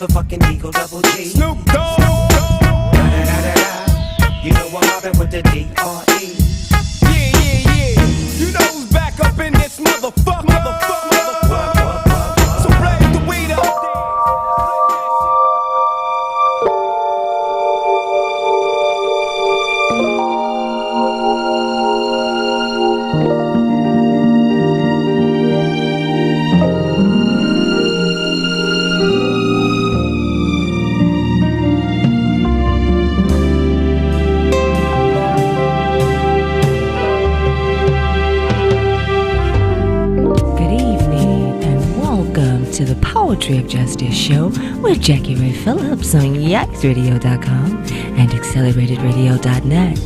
motherfucking Eagle Double G. Snoop Dogg. You know I'm mobbing with the D.R.E. Yeah. You know who's back up in this motherfucker. So blaze the weed up. To the Poetry of Justice show with Jackie Ray Phillips on YikesRadio.com and AccelerateDRadio.net.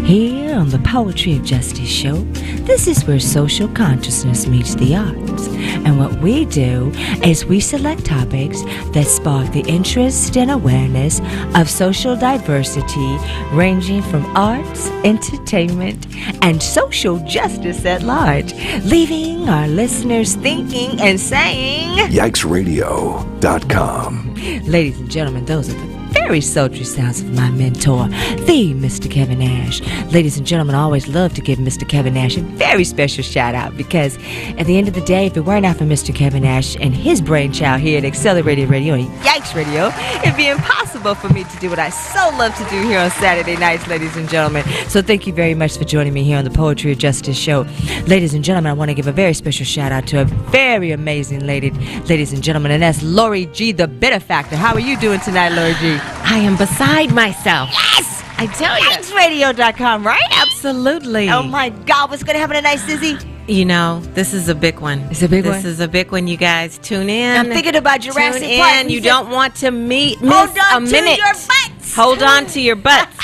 Here on the Poetry of Justice show, this is where social consciousness meets the arts. And what we do is we select topics that spark the interest and awareness of social diversity, ranging from arts, entertainment, and social justice at large, leaving our listeners thinking and saying, YikesRadio.com. Ladies and gentlemen, those are the very sultry sounds of my mentor, the Mr. Kevin Nash. Ladies and gentlemen, I always love to give Mr. Kevin Nash a very special shout out because at the end of the day, if it weren't out for Mr. Kevin Nash and his brainchild here at Accelerated Radio and Yikes Radio, it'd be impossible for me to do what I so love to do here on Saturday nights, ladies and gentlemen. So thank you very much for joining me here on the Poetry of Justice show. Ladies and gentlemen, I want to give a very special shout out to a very amazing lady, ladies and gentlemen, and that's Lori G, the benefactor. How are you doing tonight, Lori G? I am beside myself. Yes! I tell you. YikesRadio.com, right? Absolutely. Oh my God, what's going to happen tonight, Sizzy? You know, this is a big one. It's a big one? This is a big one, you guys. Tune in. I'm thinking about Jurassic Tune Park. in. You don't want to miss Hold a on minute. to your butts. Hold on to your butts.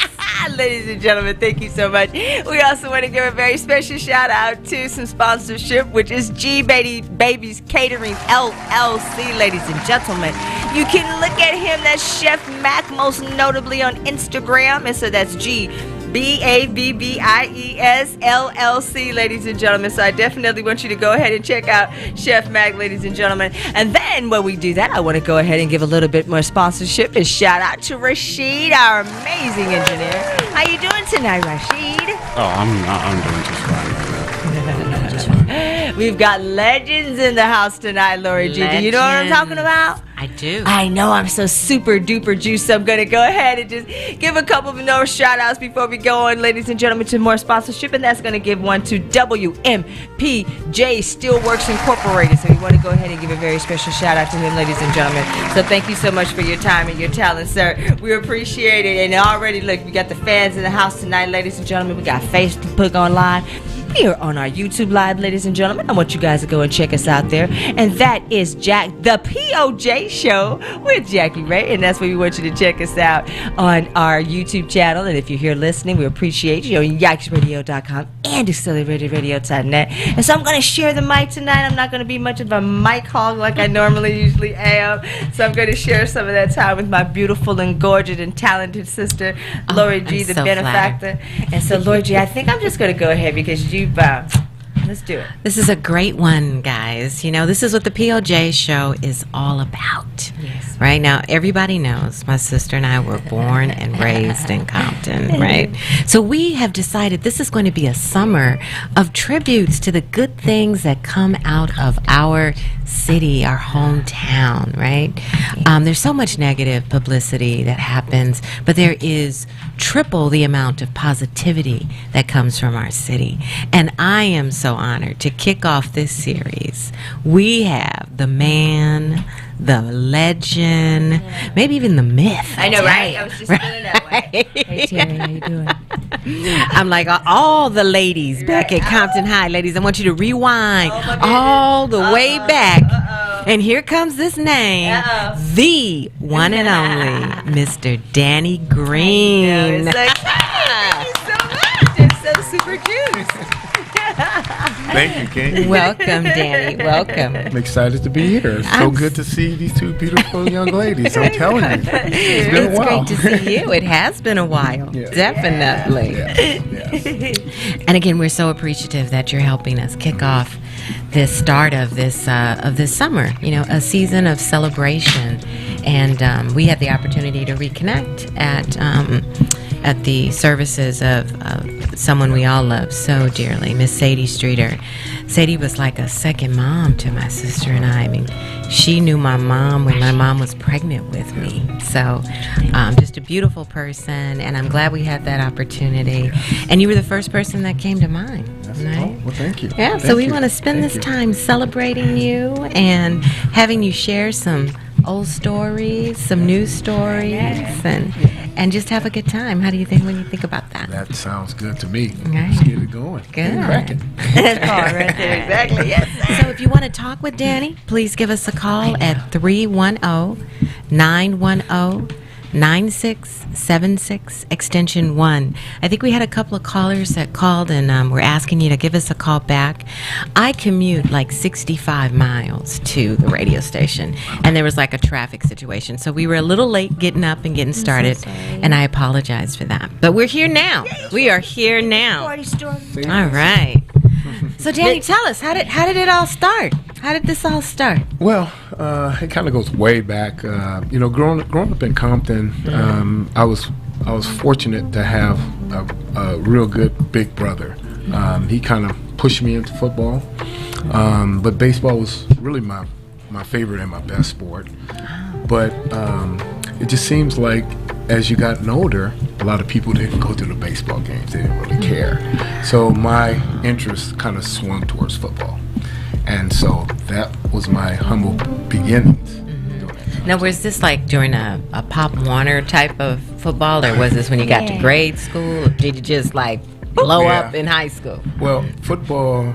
Ladies and gentlemen, thank you so much. We also want to give a very special shout out to some sponsorship, which is G Baby's Catering LLC, ladies and gentlemen. You can look at him, that's Chef Mac, most notably on Instagram, and so that's GBABBIES LLC, ladies and gentlemen. So I definitely want you to go ahead and check out Chef Mac, ladies and gentlemen. And then when we do that, I want to go ahead and give a little bit more sponsorship and shout out to Rashid, our amazing engineer. How you doing tonight, Rashid? Oh, I'm doing just fine. We've got legends in the house tonight, Lori G. Do you know what I'm talking about? I do. I know, I'm so super duper juiced, so I'm going to go ahead and just give a couple of more shout outs before we go on, ladies and gentlemen, to more sponsorship, and that's going to give one to WMPJ Steelworks Incorporated. So we want to go ahead and give a very special shout out to him, ladies and gentlemen. So thank you so much for your time and your talent, sir. We appreciate it. And already, look, we got the fans in the house tonight, ladies and gentlemen. We got Facebook on live. We are on our YouTube Live, ladies and gentlemen. I want you guys to go and check us out there. And that is the POJ Show with Jackie Ray. And that's where we want you to check us out on our YouTube channel. And if you're here listening, we appreciate you on YikesRadio.com and AccelerateDRadio.net. And so I'm going to share the mic tonight. I'm not going to be much of a mic hog like I normally usually am. So I'm going to share some of that time with my beautiful and gorgeous and talented sister, Lori G, the benefactor. Flattered. And so, Lori G, I think I'm just going to go ahead because let's do it. This is a great one, guys. You know, this is what the POJ show is all about. Yes. Right now, everybody knows my sister and I were born and raised in Compton, right? So we have decided this is going to be a summer of tributes to the good things that come out of our city, our hometown, right? There's so much negative publicity that happens, but there is triple the amount of positivity that comes from our city. And I am so honored to kick off this series. We have the man, the legend, maybe even the myth. I know, right? I was just feeling that way. Hey, Terry, how you doing? I'm like, all the ladies back at Compton High, ladies, I want you to rewind all the way back. And here comes this name, the one and only Mr. Danny Greene. It's like, thank you so much. It's so super juiced. Thank you, King. Welcome, Danny. Welcome. I'm excited to be here. It's so good to see these two beautiful young ladies. I'm telling you. It's been a while. It's great to see you. It has been a while. Yeah. Definitely. Yes. And again, we're so appreciative that you're helping us kick off this start of this summer, you know, a season of celebration And we had the opportunity to reconnect at the services of someone we all love so dearly, Miss Sadie Streeter. Sadie was like a second mom to my sister and I. I mean, she knew my mom when my mom was pregnant with me. So just a beautiful person, and I'm glad we had that opportunity. And you were the first person that came to mind. Right? Oh, well, thank you. Yeah, so we want to spend this time celebrating you and having you share some old stories, some new stories, and just have a good time. How do you think when you think about that? That sounds good to me. Right. Let's get it going. Good. Get it cracking. That's all right there, exactly. Yes. So if you want to talk with Danny, please give us a call at 310-910-9676, extension 1. I think we had a couple of callers that called and were asking you to give us a call back. I commute like 65 miles to the radio station, and there was like a traffic situation. So we were a little late getting up and getting started, and I apologize for that. But we're here now. We are here now. Party started. All right. So Danny, tell us, how did it all start? How did this all start? Well, it kind of goes way back. Growing up in Compton, I was fortunate to have a real good big brother. He kind of pushed me into football, but baseball was really my favorite and my best sport. But it just seems like as you gotten older, a lot of people didn't go to the baseball games. They didn't really care. So my interest kind of swung towards football. And so that was my humble beginnings. Now, was this like during a Pop Warner type of football, or was this when you got to grade school, or did you just like blow up in high school? Well, football,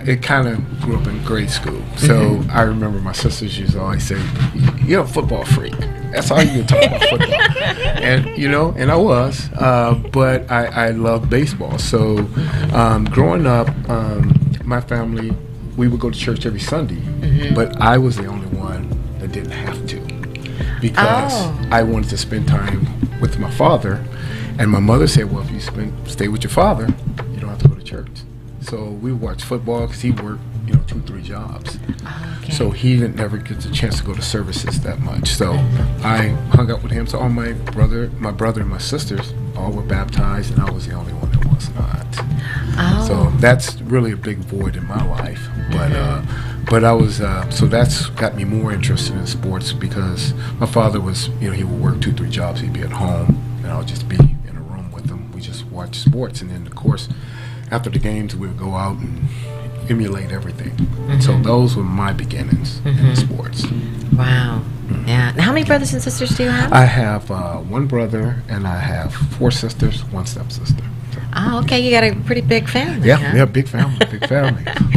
it kind of grew up in grade school. So I remember my sisters used to always say, "You're a football freak. That's all you can talk about football." And I was, but I loved baseball. So growing up, my family, we would go to church every Sunday, but I was the only one that didn't have to, because I wanted to spend time with my father, and my mother said, well, if you stay with your father, you don't have to go to church. So we would watch football because he worked 2-3 jobs. So he didn't never get the chance to go to services that much. So I hung out with him. So all my brother and my sisters all were baptized, and I was the only one that was not. So that's really a big void in my life. But I was so that's got me more interested in sports, because my father was he would work 2-3 jobs. He'd be at home, and I would just be in a room with him. We just watch sports, and then of course after the games we would go out and emulate everything. So those were my beginnings in sports. Wow. Yeah. Now, how many brothers and sisters do you have? I have one brother, and I have 4 sisters, 1 stepsister. Oh, okay. You got a pretty big family. Yeah, huh? yeah, big family.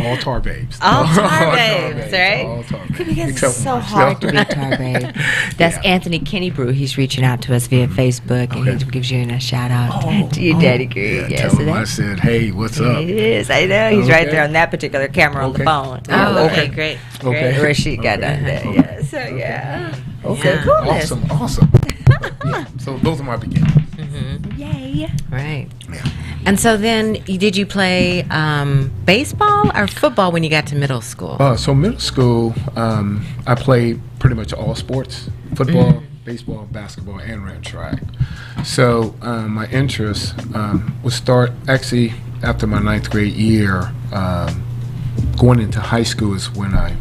All tar babes. All tar babes, right? All tar babes. Because Except it's so for hard to myself. be tar babe. That's Anthony Kennebrew. He's reaching out to us via Facebook, and he gives you a shout out to your daddy Greene. Yeah, tell him I said, hey, what's up? It is. I know. He's right there on that particular camera on the phone. Oh, okay, great. Okay. Where she got done there. Yeah. So yeah. Okay, Yeah. awesome. Yeah, so those are my beginnings. Yay. Right. Yeah. And so then, did you play baseball or football when you got to middle school? So middle school, I played pretty much all sports: football, baseball, basketball, and ran track. So my interest would start actually after my 9th grade year. Going into high school is when I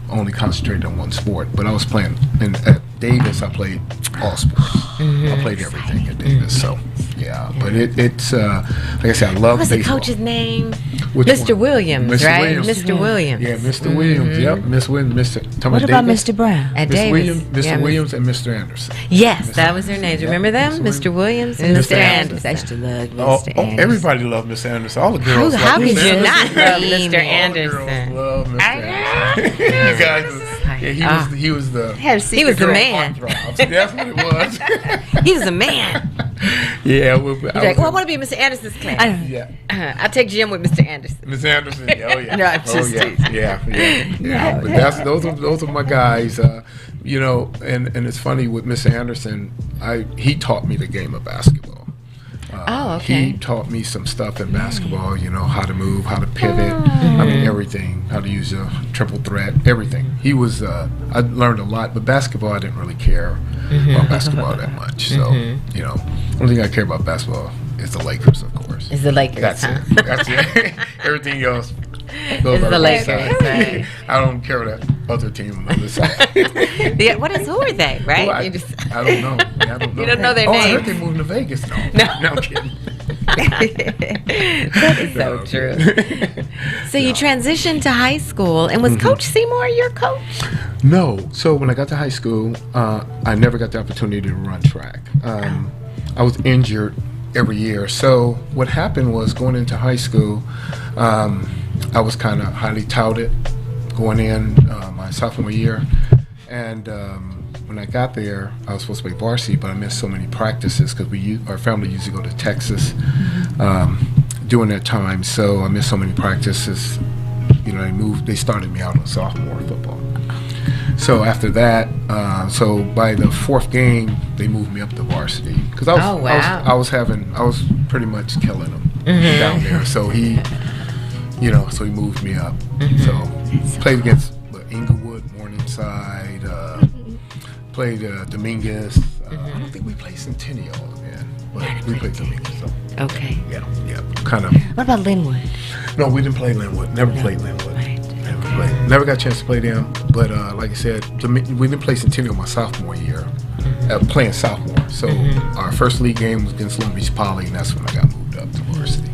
only concentrated on one sport. But I was playing at Davis. I played all sports. I played everything at Davis. So yeah, but it's like I said, I love What was the baseball. coach's name? Which Mr. one? Williams, Mr. right? Williams. Mr. Williams. Yeah, Mr. Williams. Yep, Miss Williams. What about Mr. Brown? At Mr. Davis. Williams, Mr. Yeah, Williams, and Mr. Anderson. Yes, that was their names. Yeah, Remember them? Mr. Mr. Williams and Mr. Mr. Anderson. Anderson. I used to love Oh, Mr. Anderson. everybody loved Mr. Anderson. All the girls How loved could Mr. you Anderson. not love Mr. Mr. All the girls Anderson? love Mr. Anderson. You guys, he was the He was the man. heartthrob. That's what it was. He was a man. Yeah, He's like, well, I want to be in Mr. Anderson's class. yeah. I'll take Jim with Mr. Anderson. Miss Anderson, oh yeah, No, I'm just teasing. yeah. But those are my guys. And it's funny with Mr. Anderson. He taught me the game of basketball. Oh, okay. He taught me some stuff in basketball, you know, how to move, how to pivot, I mean, everything, how to use a triple threat, everything. He was, I learned a lot, but basketball, I didn't really care about basketball that much. So, you know, only thing I care about basketball is the Lakers, of course. Is the Lakers, That's huh? it. That's it. Everything else goes It's on the other Lakers, side. right. I don't care what that other team on the other side. Yeah, who are they, right? Well, I don't know. I don't know. You don't know their I heard names. they moved to Vegas. No, I'm kidding. That is so No, true. So you transitioned to high school, and was Coach Seymour your coach? No. So when I got to high school, I never got the opportunity to run track. I was injured every year. So what happened was going into high school, I was kind of highly touted going in my sophomore year. And when I got there, I was supposed to play varsity, but I missed so many practices because our family used to go to Texas during that time. So I missed so many practices. You know, they started me out on sophomore football. So after that, so by the fourth game, they moved me up to varsity because I was pretty much killing them down there. So he moved me up. So played against Inglewood, Morningside, played Dominguez. I don't think we played Centennial then, but we played Dominguez. So. Okay. Yeah, kind of. What about Linwood? No, we didn't play Linwood. Never played Linwood. Right. Never got a chance to play them, but like I said, we didn't play Centennial my sophomore year, playing sophomore. So our first league game was against Long Beach Poly, and that's when I got moved up to varsity.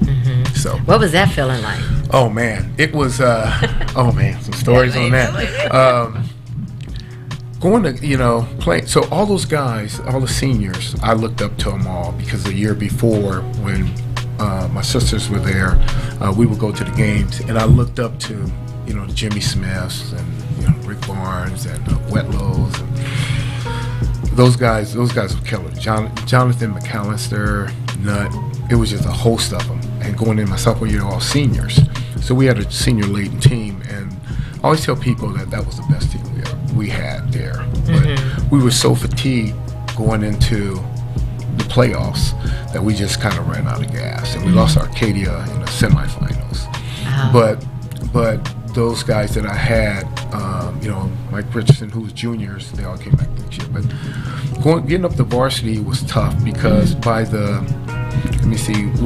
So What was that feeling like? oh man, it was some stories on that. Going to play. So all those guys, all the seniors, I looked up to them all because the year before when my sisters were there, we would go to the games, and I looked up to the Jimmy Smiths and Rick Barnes and Wetlows and those guys were killer. Jonathan McAllister, Nutt. It was just a host of them. And going in my sophomore year, all seniors. So we had a senior-laden team, and I always tell people that was the best team we had there. But we were so fatigued going into the playoffs that we just kind of ran out of gas, and we lost Arcadia in the semifinals. But those guys that I had, Mike Richardson, who was juniors, they all came back next year. But getting up to varsity was tough because by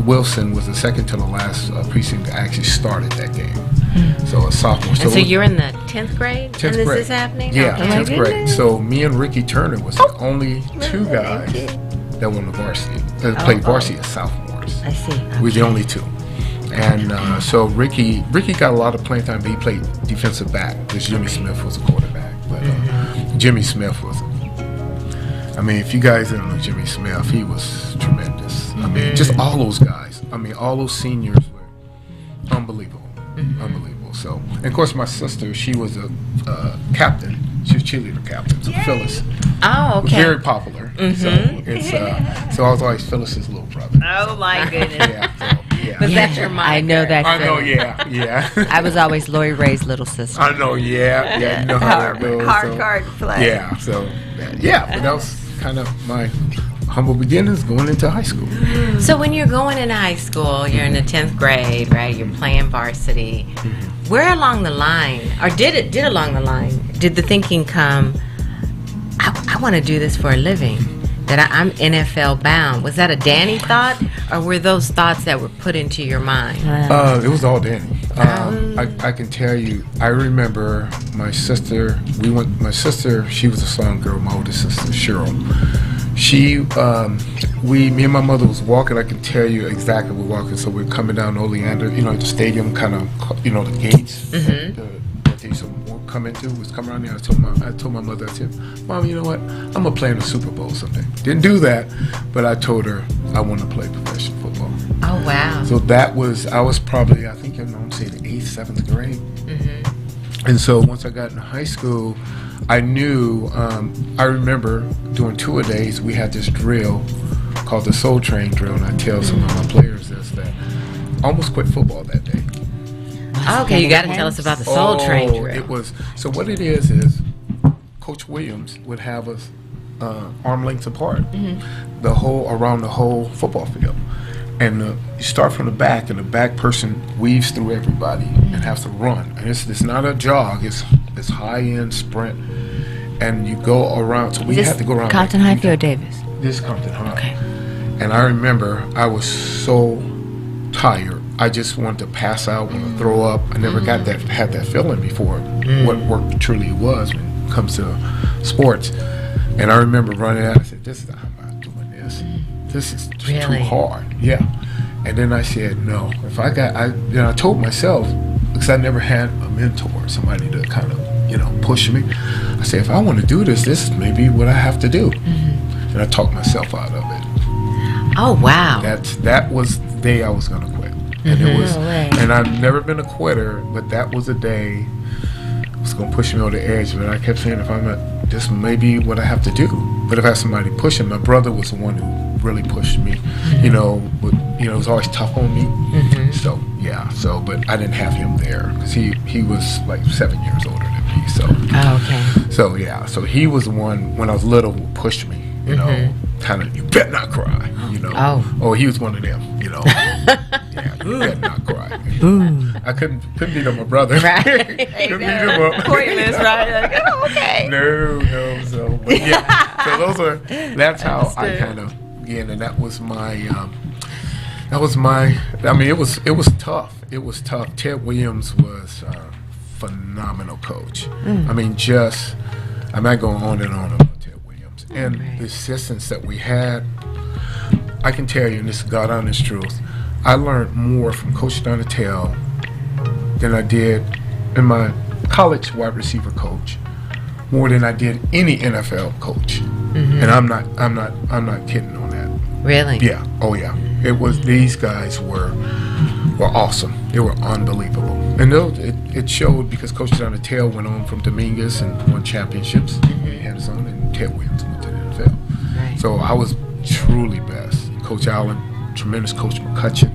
Wilson was the second to the last precinct that actually started that game. So a sophomore. So you're in the 10th grade 10th when grade. this is happening? Yeah, Okay. 10th grade. So me and Ricky Turner was the only two guys that won the varsity, that played varsity as sophomores. I see. We were the only two. And so Ricky got a lot of playing time, but he played defensive back because Jimmy Smith was a quarterback. But Jimmy Smith was, if you guys didn't know Jimmy Smith, he was tremendous. Just all those guys. All those seniors were unbelievable. Unbelievable. So, and of course, my sister, she was a captain. She was cheerleader captain, so Phyllis. Oh, okay. Very popular. So I was always Phyllis's little brother. Oh my goodness. Was that your mom? I know that. I know, yeah. I was always Lori Ray's little sister. I know, yeah. You know how that goes. Hard card to play. Yeah, so, but that was kind of my humble beginnings going into high school. So when you're going into high school, you're in the 10th grade, right? You're playing varsity. Where along the line, or did along the line, did the thinking come, I want to do this for a living, that I'm NFL bound? Was that a Danny thought, or were those thoughts that were put into your mind? It was all Danny. I can tell you, I remember my sister, she was a slum girl, my older sister, Cheryl. Me and my mother was walking. I can tell you exactly we're walking. So we're coming down Oleander, the stadium, kind of, the gates that they used to come into was coming around there. I told my mother, I said, Mom, you know what? I'm gonna play in the Super Bowl someday. Didn't do that, but I told her I want to play professional football. Oh wow! So I was probably, I think, say the 8th, 7th grade. And so once I got in high school, I knew, I remember doing tour days, we had this drill called the Soul Train drill, and I tell some of my players this, that I almost quit football that day. Okay, you got to tell us about the Soul Train drill. It was, so what it is Coach Williams would have us arm lengths apart, around the whole football field. And you start from the back, and the back person weaves through everybody and has to run. And it's not a jog; it's high-end sprint, and you go around. So we had to go around. Compton High or Davis? This is Compton High. Okay. And I remember I was so tired. I just wanted to pass out, want to throw up. I never had that feeling before. What work truly was when it comes to sports. And I remember running out. I said, "This is I'm not doing this. This is too hard." Yeah. And then I said, "No. If I told myself, because I never had a mentor, somebody to kind of push me. I said, if I want to do this, this is maybe what I have to do." And I talked myself out of it. Oh wow! That was the day I was going to quit, and it was. And I've never been a quitter, but that was a day it was going to push me over the edge. But I kept saying, if I'm not, this may be what I have to do. But if I have somebody pushing, my brother was the one who really pushed me. It was always tough on me. So yeah. So, but I didn't have him there because he was like 7 years older than me. So. Oh, okay. So yeah. So he was the one when I was little who pushed me. Kind of, you better not cry, Oh, he was one of them, Yeah, you better not cry. I couldn't beat up my brother. Right. Couldn't beat him up. Pointless, right? Like, oh, okay. No. So, but yeah. So that's how I kind of, and that was my, I mean, it was tough. It was tough. Ted Williams was a phenomenal coach. I mean, I'm not going on and on about Ted Williams. And the assistants that we had, I can tell you, and this is God honest truth, I learned more from Coach Donatell than I did in my college wide receiver coach, more than I did any NFL coach. And I'm not kidding on that. Really? Yeah. Oh yeah. It was, these guys were awesome. They were unbelievable. And it showed because Coach Donatell went on from Dominguez and won championships. He had his own, and Ted Williams went to the NFL. Right. So I was truly best. Coach Allen, tremendous. Coach McCutcheon.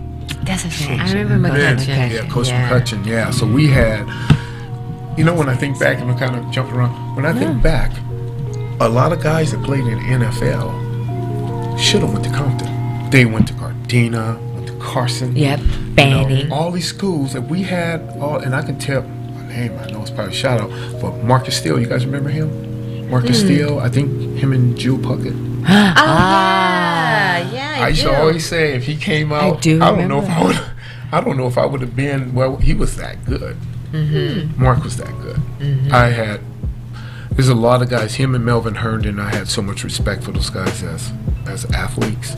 That's a thing. I remember McCutcheon. Yeah, Coach McCutcheon. Yeah. So we had, when I think back, and I'm kind of jumping around. When I think back, a lot of guys that played in the NFL should have went to Compton. They went to Gardena, went to Carson. Yep. Banning. All these schools that we had, and I can tell my name, I know it's probably a shout out, but Marcus Steele, you guys remember him? Marcus Steele, I think him and Jewel Puckett. Yeah. I used to always say if he came out, I don't know if I would have been, well, he was that good. Mark was that good. There's a lot of guys, him and Melvin Herndon, I had so much respect for those guys as athletes,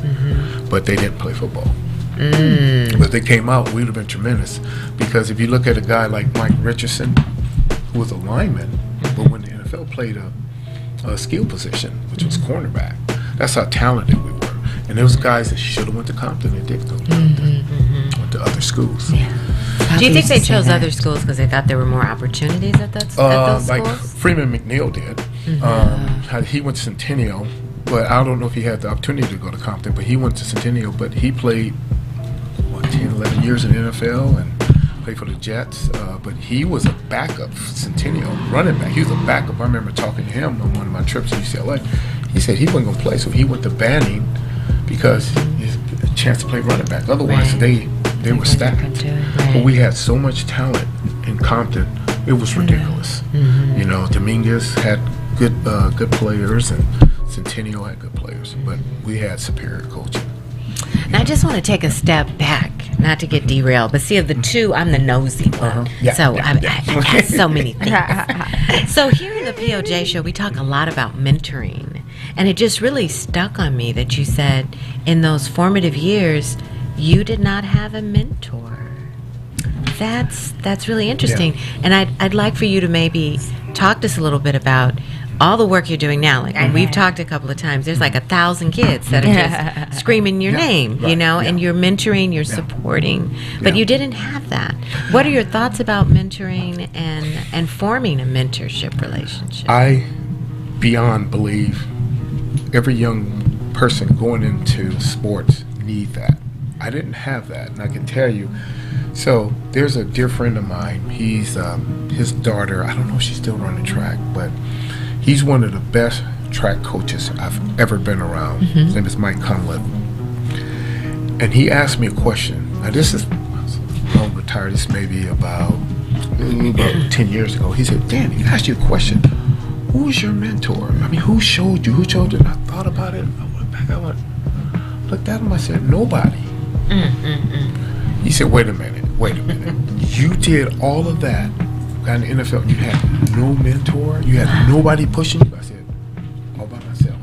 but they didn't play football. But they came out, we would have been tremendous. Because if you look at a guy like Mike Richardson, who was a lineman, but when the NFL played a skill position, which was cornerback, that's how talented we were. And there was guys that should have went to Compton and did go to Compton, went to other schools. Yeah. Do you think they chose other schools because they thought there were more opportunities at those schools? Like Freeman McNeil did. He went to Centennial, but I don't know if he had the opportunity to go to Compton, but he went to Centennial, but he played 10, 11 years in the NFL and played for the Jets, but he was a backup for Centennial, running back. He was a backup. I remember talking to him on one of my trips to UCLA. He said he wasn't going to play, so he went to Banning because he had a chance to play running back. Otherwise, they were stacked. But we had so much talent in Compton, it was ridiculous. Dominguez had good players, and Centennial had good players, but we had superior coaching. Now, I just want to take a step back, not to get derailed, but see, of the two, I'm the nosy one. I got so many things. So here in the POJ show, we talk a lot about mentoring, and it just really stuck on me that you said in those formative years, you did not have a mentor. That's really interesting, and I'd like for you to maybe talk to us a little bit about all the work you're doing now. Like we've talked a couple of times, there's like 1,000 kids that are just screaming your name, and you're mentoring, you're supporting, but you didn't have that. What are your thoughts about mentoring and forming a mentorship relationship? I beyond believe every young person going into sports need that. I didn't have that, and I can tell you. So there's a dear friend of mine. He's his daughter. I don't know if she's still running track, but he's one of the best track coaches I've ever been around. His name is Mike Cunliffe. And he asked me a question. Now this is, I'm retired, this may be about 10 years ago. He said, Danny, he asked you a question. Who's your mentor? I mean, who showed you? Who showed you? And I thought about it. I went back, looked at him, I said, nobody. He said, wait a minute. You did all of that, got in the NFL, you had no mentor, you had nobody pushing you. I said, all by myself.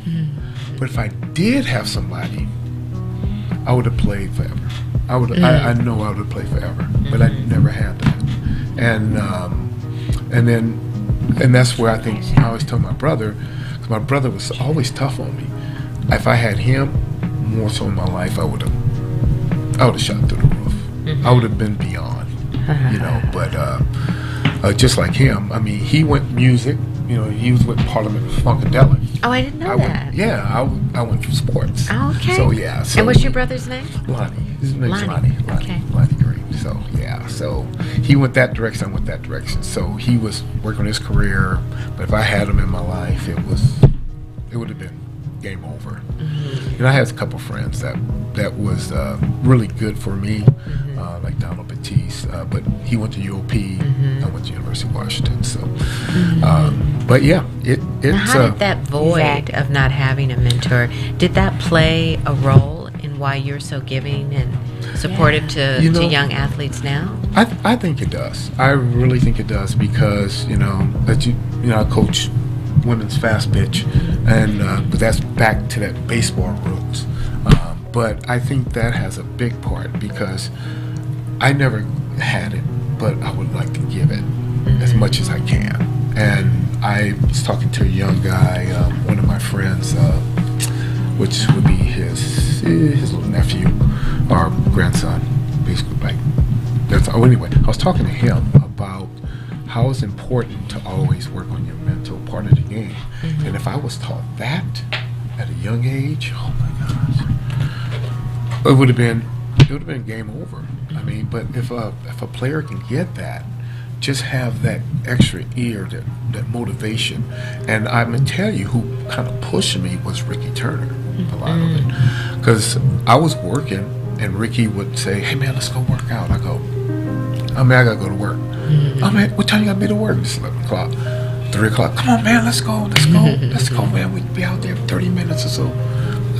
But if I did have somebody, I would have played forever. I know I would have played forever, but I never had that. And that's where I think I always tell my brother, because my brother was always tough on me. If I had him more so in my life, I would have shot through the roof. I would have been beyond, But just like him, I mean, he went music. He was with Parliament Funkadelic. Oh, I didn't know that. I went for sports. Oh, okay. So yeah. So and what's your brother's name? Lonnie. His name's Lonnie. Okay. Lonnie Greene. So yeah. So he went that direction. I went that direction. So he was working on his career. But if I had him in my life, it would have been game over. And I had a couple friends that was really good for me, like Donald Batiste. But he went to UOP. I went to University of Washington. So, but yeah, it's. How did that void of not having a mentor, did that play a role in why you're so giving and supportive to young athletes now? I think it does. I really think it does because I coach women's fast pitch, and but that's back to that baseball roots. But I think that has a big part because I never had it, but I would like to give it as much as I can. And I was talking to a young guy, one of my friends, which would be his little nephew or grandson, basically. Anyway, I was talking to him about how it's important to always work on your mental part of the game. And if I was taught that at a young age, oh my gosh, it would have been game over. I mean, but if a player can get that, just have that extra ear, that motivation. And I'm gonna tell you who kind of pushed me was Ricky Turner, a lot of it, because I was working and Ricky would say, "Hey man, let's go work out." I go, "I gotta go to work." "Oh man, what time you gotta be to work?" It's 11 o'clock, 3 o'clock. "Come on man, let's go, man. We'd be out there 30 minutes or so."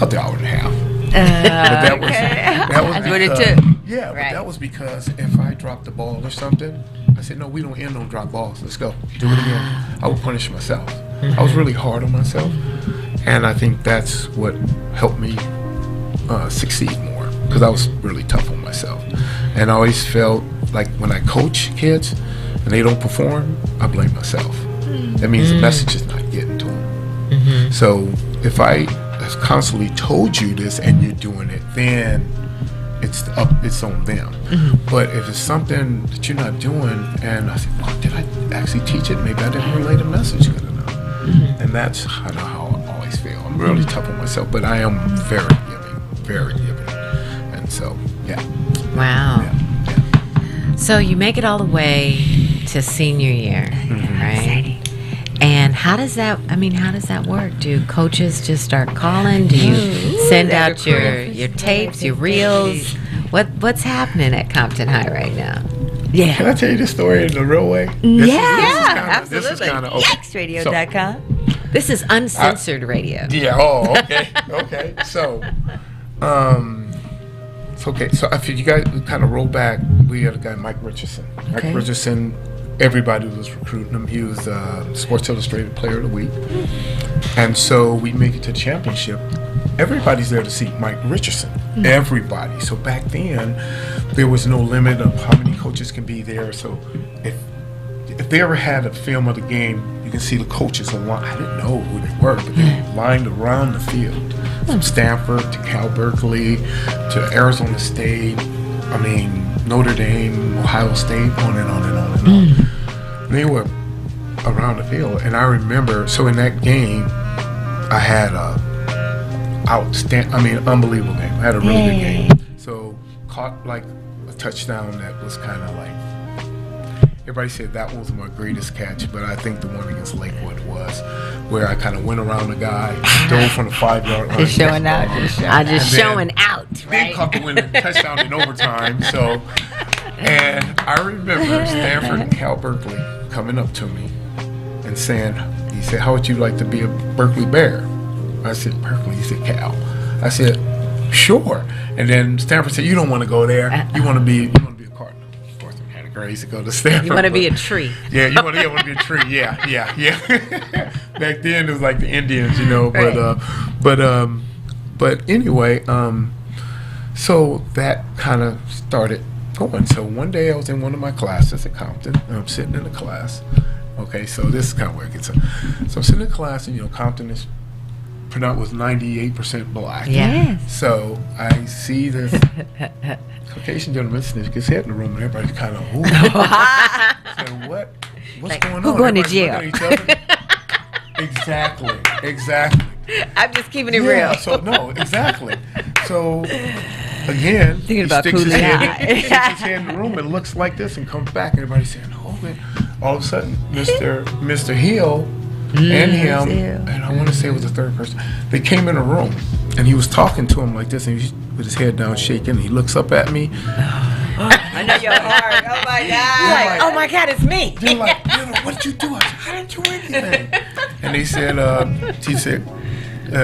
Out there, hour and a half. But that was That's what it because- took. Yeah, but that was because if I dropped the ball or something, I said, "No, we don't end on drop balls. Let's go. Do it again." I would punish myself. I was really hard on myself, and I think that's what helped me succeed more because I was really tough on myself. And I always felt like when I coach kids and they don't perform, I blame myself. That means the message is not getting to them. So if I have constantly told you this and you're doing it, then it's on them. But if it's something that you're not doing, and I say, well, did I actually teach it? Maybe I didn't relay the message good enough. And that's kind of how I always feel. I'm really tough on myself, but I am very giving. And so, yeah. Wow. Yeah. So you make it all the way to senior year, right? And how does that work? Do coaches just start calling? Do you send out your tapes, your reels? What's happening at Compton High right now? Yeah. Can I tell you the story in the real way? Absolutely. Yexradio.com. This is uncensored radio. Yeah. Oh, okay. Okay. So, okay. So if you guys kind of roll back, we had a guy, Mike Richardson. Okay. Mike Richardson. Everybody was recruiting him. He was Sports Illustrated Player of the Week. And so we make it to the championship. Everybody's there to see Mike Richardson. Everybody. So back then, there was no limit of how many coaches can be there. So if they ever had a film of the game, you can see the coaches along. I didn't know who they were, but they were lined around the field. From Stanford to Cal Berkeley to Arizona State. I mean, Notre Dame, Ohio State, on and on and on and on. They were around the field, and I remember. So in that game, I had unbelievable game. I had a really good game. So caught like a touchdown that was kind of like everybody said that was my greatest catch, but I think the one against Lakewood was where I kind of went around the guy, dove from the 5-yard line. Just showing out. Showing out, They right? caught the winning touchdown in overtime. So, and I remember Stanford and Cal Berkeley coming up to me and saying, he said, "How would you like to be a Berkeley Bear?" I said, "Berkeley." He said, "Cal." I said, "Sure." And then Stanford said, "You don't want to go there. You want to be a Cardinal." Of course, I'm kind of crazy to go to Stanford. You want to be a tree. Yeah, you want to be a tree. Yeah. Back then it was like the Indians, But anyway, so that kind of started going. So one day I was in one of my classes at Compton, and I'm sitting in the class. Okay, so this is kind of where it gets. So I'm sitting in class, and Compton was 98% black. Yeah. So I see this Caucasian gentleman sniff his head in the room, and everybody's kind of, ooh. So what's Like, going who on? going to Everybody's jail? looking at each other. Exactly. I'm just keeping it Yeah, real. so no, exactly. So again, Thinking he about sticks his cooling head, out. sticks his head in the room and looks like this and comes back. Everybody's saying, "Oh man!" All of a sudden, Mr. Hill and him, and I want to say it was the third person. They came in the room, and he was talking to him like this, and he was with his head down, shaking. And he looks up at me. I know your heart. Oh my God. Like, Oh my God, it's me. they're like, "What did you do?" I said, "I didn't do anything." And they said, he said,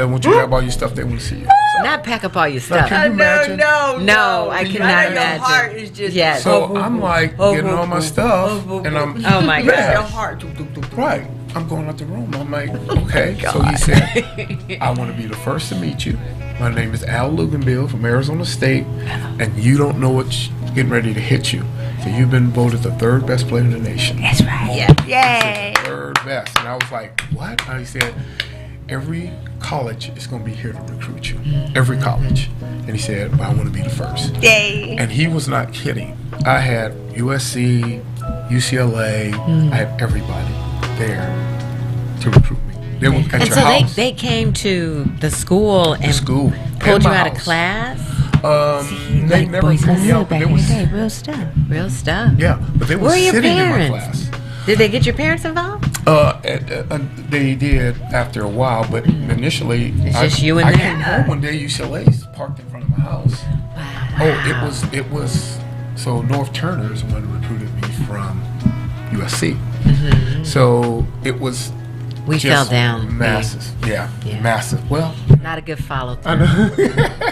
"Once you grab all your stuff, they want to see you." So, Not pack up all your stuff. Can you imagine? No, I Can you cannot imagine? Your imagine. heart is just. Yes. So I'm like getting all my stuff, and I'm Oh my Your God. heart. right. I'm going out the room. I'm like, okay. So he said, "I want to be the first to meet you. My name is Al Luganbill from Arizona State, and you don't know what's getting ready to hit you. So you've been voted the third best player in the nation." That's right. Yeah. Yay. Third best. And I was like, what? And he said, "Every college is going to be here to recruit you. Every college." And he said, "But I want to be the first." Yay. And he was not kidding. I had USC, UCLA, I had everybody there to recruit me. They were at And your so house. they came to the school and school. pulled and you my out of house. class. They never boys pulled me out, but they was, real stuff. Real stuff. yeah, but they were Where are your sitting in my parents? class. Did they get your parents involved? They did after a while, but initially It's just you and I them. came home one day. UCLA's parked in front of my house. Oh, it was. So North Turner's one recruited me from USC. So it was. We just fell down. Massive, yeah, massive. Well, Not a good follow I through.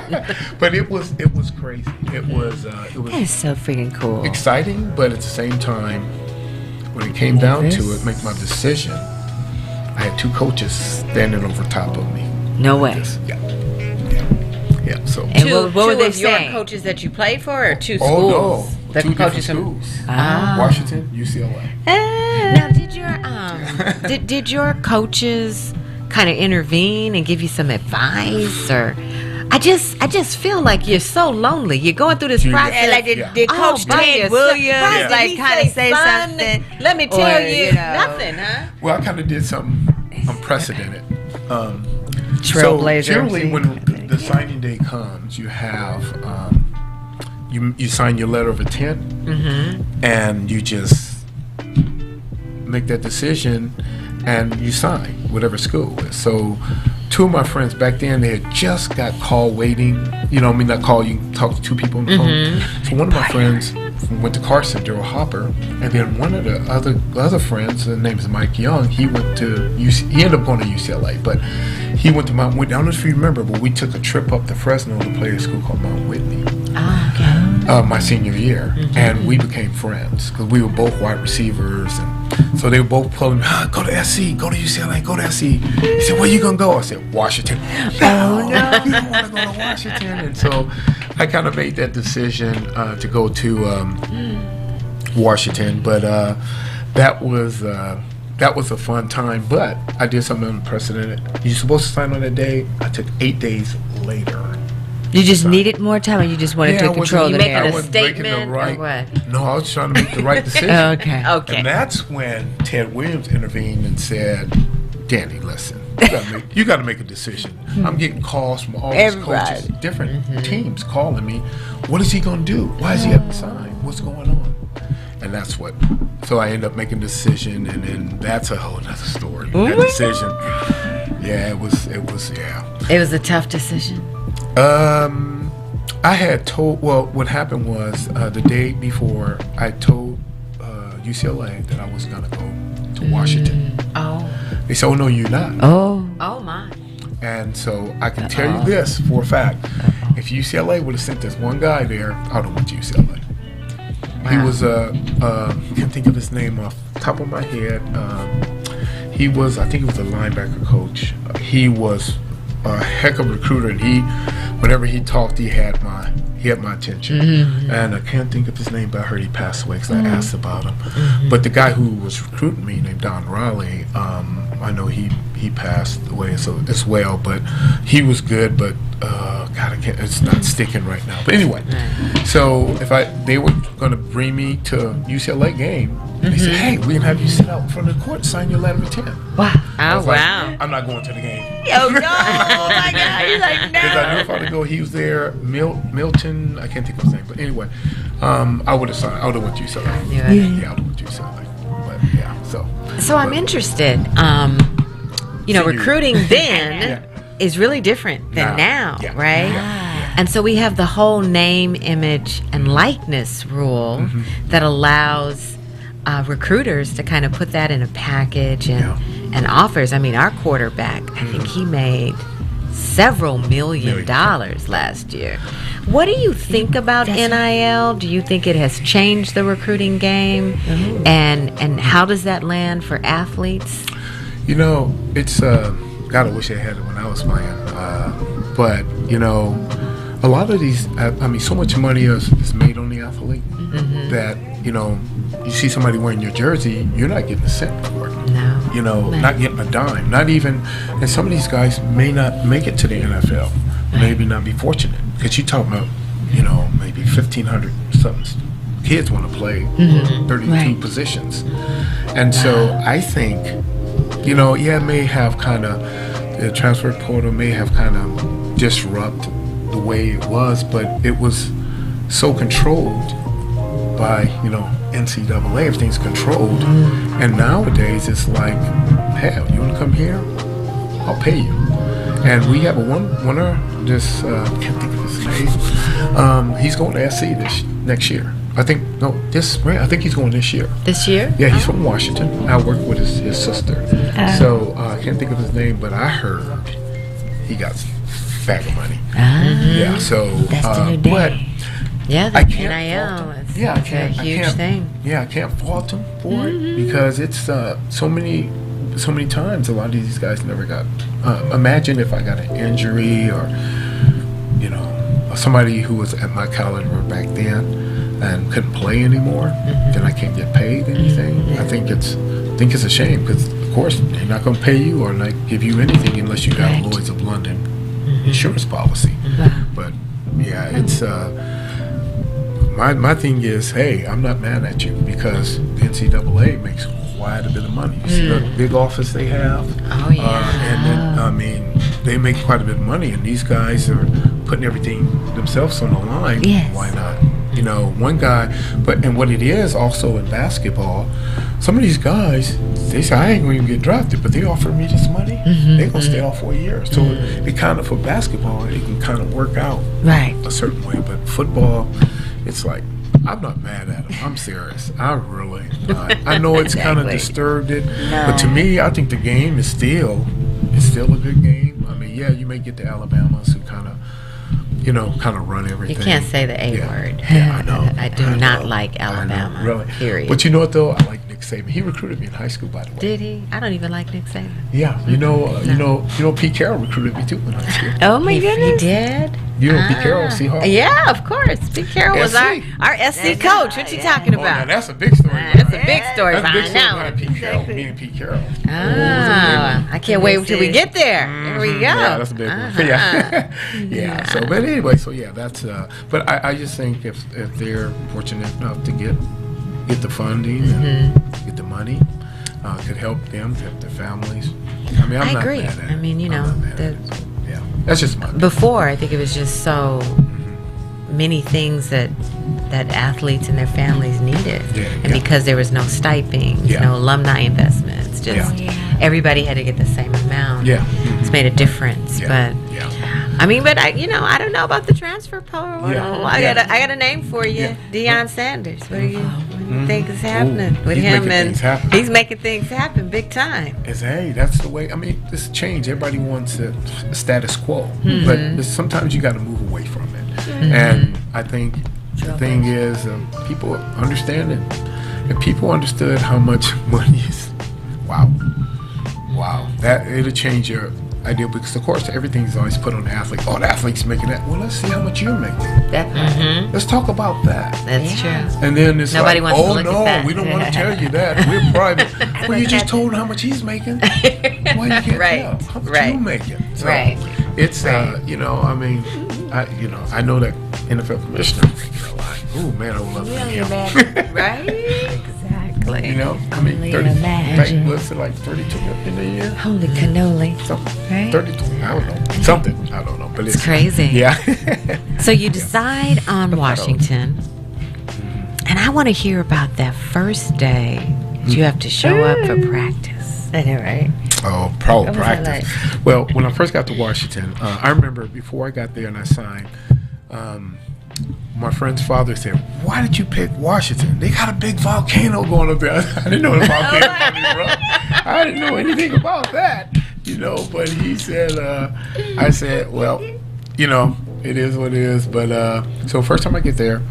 know, but it was crazy. It was That is so freaking cool. exciting, but at the same time, when it came down to it, make my decision, I had two coaches standing over top of me. No way. Just, yeah. So. And what were two they of your saying? coaches that you played for, or two Oh schools? no, The two different coaches from. schools. Ah. Washington, UCLA. Now, did your coaches kind of intervene and give you some advice, or? I just feel like you're so lonely. You're going through this Yeah, process. And like did all Coach by Ted yourself. Williams Right, did like he kind of say "Son, something? Let me tell Or, you, you know. nothing, huh? Well, I kind of did something unprecedented. Trailblazer. So generally, when the signing day comes, you have you sign your letter of intent, and you just make that decision, and you sign whatever school is. So, two of my friends back then, they had just got call waiting. Not call. You can talk to two people on the phone. So one of my friends went to Carson, Daryl Hopper, and then one of the other friends, his name is Mike Young. He went to he ended up going to UCLA, but he went to Mount Whitney. I don't know if you remember, but we took a trip up to Fresno to play at a school called Mount Whitney. My senior year, and we became friends because we were both wide receivers, and so they were both pulling, go to SC, go to UCLA, go to SC. He said, "Where you gonna go?" I said, "Washington." No, you don't want to go to Washington. And so I kind of made that decision to go to Washington, but that was a fun time. But I did something unprecedented. You're supposed to sign on that day. I took 8 days later. You just needed more time, or you just wanted to control the You making a narrative? wasn't making the statement or right- what? No, I was trying to make the right decision. Okay. Okay. And that's when Ted Williams intervened and said, "Danny, listen, you got to make a decision. I'm getting calls from all these coaches, Everybody. different teams calling me. What is he going to do? Why is he having to sign? What's going on?" And that's what so I end up making a decision, and then that's a whole other story. That decision, yeah, it was, yeah. It was a tough decision. I had told, well, what happened was the day before I told UCLA that I was going to go to Washington. Oh. They said, oh, no, you're not. Oh my. And so I can tell you this for a fact. If UCLA would have sent this one guy there, I would have went to UCLA. Wow. He was, can't think of his name off the top of my head. He was, I think he was a linebacker coach. He was a heck of a recruiter, and whenever he talked, he had my attention. And I can't think of his name, but I heard he passed away because I asked about him. But the guy who was recruiting me, named Don Riley, I know he passed away as well, but he was good, but God, I can't, it's not sticking right now. But anyway, so they were going to bring me to UCLA game, and they said, hey, we can have you sit out in front of the court, sign your letter of intent. Wow. I was wow. Like, I'm not going to the game. Oh, no. Oh, my God. He's like, no. Because I knew if I were to go, he was there, Milton, I can't think of his name, but anyway, I would have signed. I would have went to UCLA. Yeah. Yeah, I would have went to UCLA. But yeah, So I'm interested. Recruiting then is really different than now, right? Yeah. And so we have the whole name, image, and likeness rule that allows recruiters to kind of put that in a package and offers. I mean, our quarterback, I think he made several million dollars last year. What do you think about NIL? Do you think it has changed the recruiting game? And how does that land for athletes? You know, it's God, I wish I had it when I was playing. But you know, a lot of these, I mean, so much money is made on the athlete that, you know, you see somebody wearing your jersey, you're not getting a cent for it. No. You know, not getting a dime, not even, and some of these guys may not make it to the NFL, maybe not be fortunate, because you talk about, you know, maybe 1,500 something kids want to play 32 positions. And so I think, you know, it may have kind of, the transfer portal may have kind of disrupted the way it was, but it was so controlled by, you know, NCAA. Everything's controlled, and nowadays it's like, hell, you want to come here? I'll pay you. And we have a winner. This can't think of his name. He's going to SC next year. I think this spring. I think he's going this year. This year? Yeah, he's from Washington. I work with his sister. So I can't think of his name, but I heard he got a bag of money. Yeah. So that's the new day. But yeah, the NIL. It's a huge thing. Yeah, I can't fault him for it because it's so many times a lot of these guys never got. Imagine if I got an injury or, you know, somebody who was at my caliber back then and couldn't play anymore, then I can't get paid anything. I think it's a shame because of course they're not going to pay you or not give you anything unless you got a Lloyd's of London insurance policy. But yeah, it's my thing is, hey, I'm not mad at you because the NCAA makes quite a bit of money. You see the big office they have? Oh yeah. And then I mean, they make quite a bit of money, and these guys are putting everything themselves on the line. Yes. Why not? You know, one guy, and what it is also in basketball, some of these guys, they say, I ain't going to even get drafted, but they offer me this money. They're going to stay off for a year. So it kind of, for basketball, it can kind of work out a certain way. But football, it's like, I'm not mad at him. I'm serious. I really not. I know it's kind of disturbed it, but to me, I think the game is still a good game. I mean, yeah, you may get the Alabamas who kind of run everything. You can't say the A word. Yeah, I know. I do not like Alabama. Really. Period. But you know what though? I like Nick Saban. He recruited me in high school, by the way. Did he? I don't even like Nick Saban. Yeah, you know, Pete Carroll recruited me too in high school. Oh my goodness, he did. You know Pete Carroll, Seahawks? Yeah, of course. Pete Carroll was our SC coach. What you talking about? Now that's a big story. That's a big story. That's a big story I know. behind Pete Carroll. Me and Pete Carroll. I can't wait till we get there. Here we go. Yeah, that's a big one. Yeah. Yeah. So, but anyway, that's. But I just think if they're fortunate enough to get the funding, and get the money, could help them, help their families. I mean, I'm not agree. mad at it. I mean, you know, yeah, that's just my. Before, I think it was just so many things that athletes and their families needed. And Yeah. because there was no stipends, Yeah. no alumni investments, just everybody had to get the same amount. Yeah. It's made a difference. Yeah. But Yeah. I mean, but I don't know about the transfer portal. Yeah. I got a name for you, Yeah. Deion Sanders. What do you think is happening with He's him? making And things happen. he's making things happen big time. Hey, that's the way. I mean, this change. Everybody wants the status quo, but sometimes you got to move away from it. And I think the thing is, people understand it. If people understood how much money is, wow, that it'll change your idea, because of course everything's always put on the athlete. Oh, the athlete's making that. Well, let's see how much you're making. Let's talk about that. That's true. And then it's Nobody like, wants to oh look at no, that. we don't want to tell you that. We're private. Well, you just told how much he's making. Why you can't Right. tell how much Right. you making? So Right. It's Right. I mean, I know that NFL commissioner. Oh man, I would love to be him. Right? Exactly. I mean, Only 30, imagine. what's it like 32 in a year? Holy cannoli. Something. Right? 32. I don't know. Something. I don't know. But It's crazy. Yeah. So you decide on Washington, and I want to hear about that first day that you have to show up for practice. I know, right? Oh, pro What was that practice. Well, when I first got to Washington, I remember before I got there and I signed, my friend's father said, "Why did you pick Washington? They got a big volcano going up there." I didn't know the volcano was going to erupt. I didn't know anything about that, But he said, I said, well, it is what it is. But so first time I get there,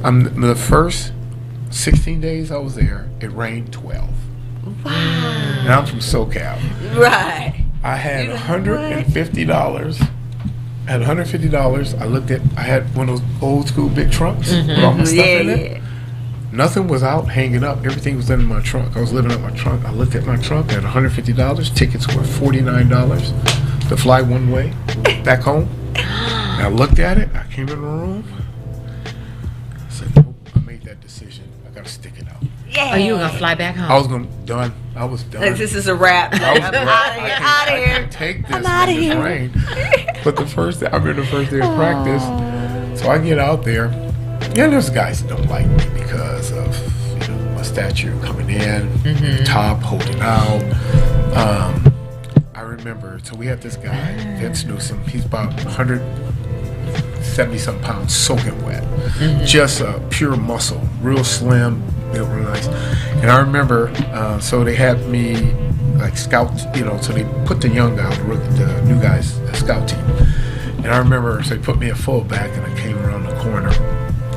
the first 16 days I was there, it rained 12. Wow. And I'm from SoCal. Right. I had $150. At $150, I had one of those old school big trunks with all my stuff in it. Nothing was out hanging up. Everything was in my trunk. I was living in my trunk. I looked at my trunk. I had $150. Tickets were $49 to fly one way back home. And I looked at it. I came in the room. I said, nope, I made that decision. I got to stick it out. Oh, you were going to fly back home? I was done. I was done. Like, this is a wrap. I was I'm done. out of here. Out of I here. can't take this outta when it's here. rain. But I remember the first day of practice. So I get out there. Yeah, there's guys that don't like me because of my stature coming in, the top holding out. I remember. So we had this guy, Vince Newsom. He's about 170-something pounds, soaking wet. Just a pure muscle, real slim, built real nice. And I remember. So they had me like scout. So they put the young guy, the new guys, the scout team. And I remember, so they put me at fullback, and I came around the corner,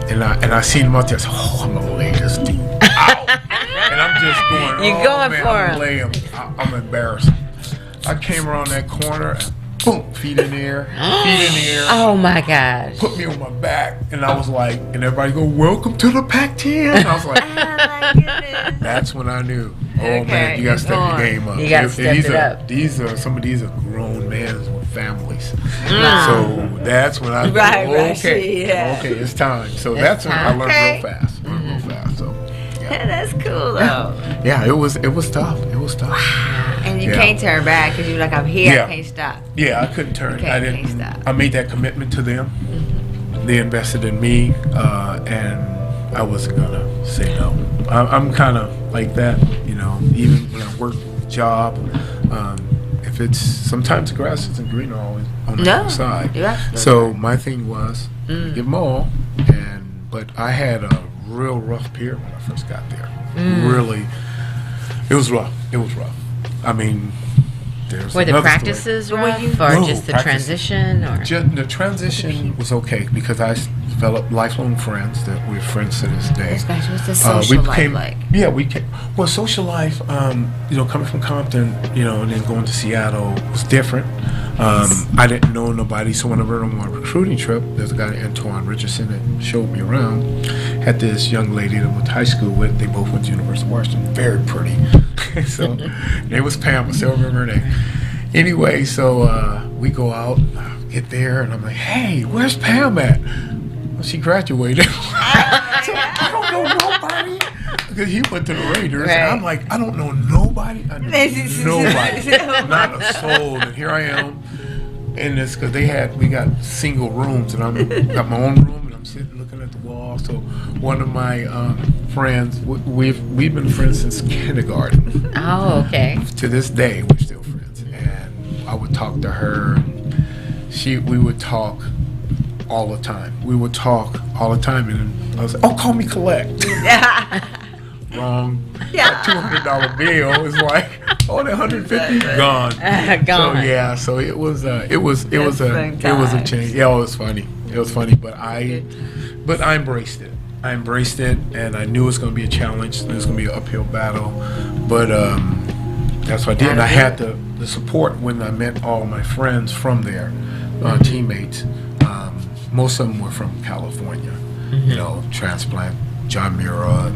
and I seen him out there. I said, "Oh, I'm gonna lay this dude out," and I'm just going, You're "Oh going man, for I'm him. gonna lay him." I'm embarrassed. I came around that corner, and boom, feet in the air, Oh, my gosh. put me on my back, and I was like, and everybody go, "Welcome to the Pac-10." I was like, Oh, my goodness. that's when I knew. Oh Okay, man, you gotta step your game up. You gotta step these it are, up. Some of these are grown men with families. So that's when I Right, right, okay, yeah. okay, it's time. So It's that's when I time. learned Okay. real fast. Real fast. So That's cool, though. yeah, it was tough. It was tough. And you Yeah. can't turn back because you're like, I'm here. Yeah. I can't stop. Yeah, I couldn't turn. Okay, I didn't. can't stop. I made that commitment to them. They invested in me, and I wasn't gonna say no. I'm kind of like that, Even when I work a job, if it's sometimes the grass isn't greener always on the other side. you're absolutely So my thing was give them all, but I had a real rough period when I first got there. Really, it was rough. It was rough. I mean, there's Were the another story. practices rough, or No, just the practice- transition? Or The transition was okay because I developed lifelong friends that we're friends to this day. Especially what's the social life like? Yeah, well, social life, coming from Compton, and then going to Seattle was different. I didn't know nobody, so when I went on my recruiting trip, there's a guy, Antoine Richardson, that showed me around. Had this young lady that I went to high school with. They both went to University of Washington. Very pretty. So, name was Pam. I still remember her name. Anyway, so we go out, get there, and I'm like, "Hey, where's Pam at?" Well, she graduated. So I don't know nobody. Because he went to the Raiders, Right. and I'm like, I don't know nobody. I know nobody. Not a soul. And here I am in this, because we got single rooms, and got my own room, and I'm sitting looking at the wall. So one of my friends, we've been friends since kindergarten. Oh, okay. To this day, we're still friends. And I would talk to her. We would talk all the time. And I was like, "Oh, call me collect." Wrong. Yeah. $200 bill is like, oh, the 150 gone. Gone. So yeah, so it was a change. Yeah, it was funny, but I embraced it. And I knew it was going to be a challenge. It was going to be an uphill battle, but that's what I did. And I had the support when I met all my friends from there, teammates. Most of them were from California. You know, transplant, John Mura,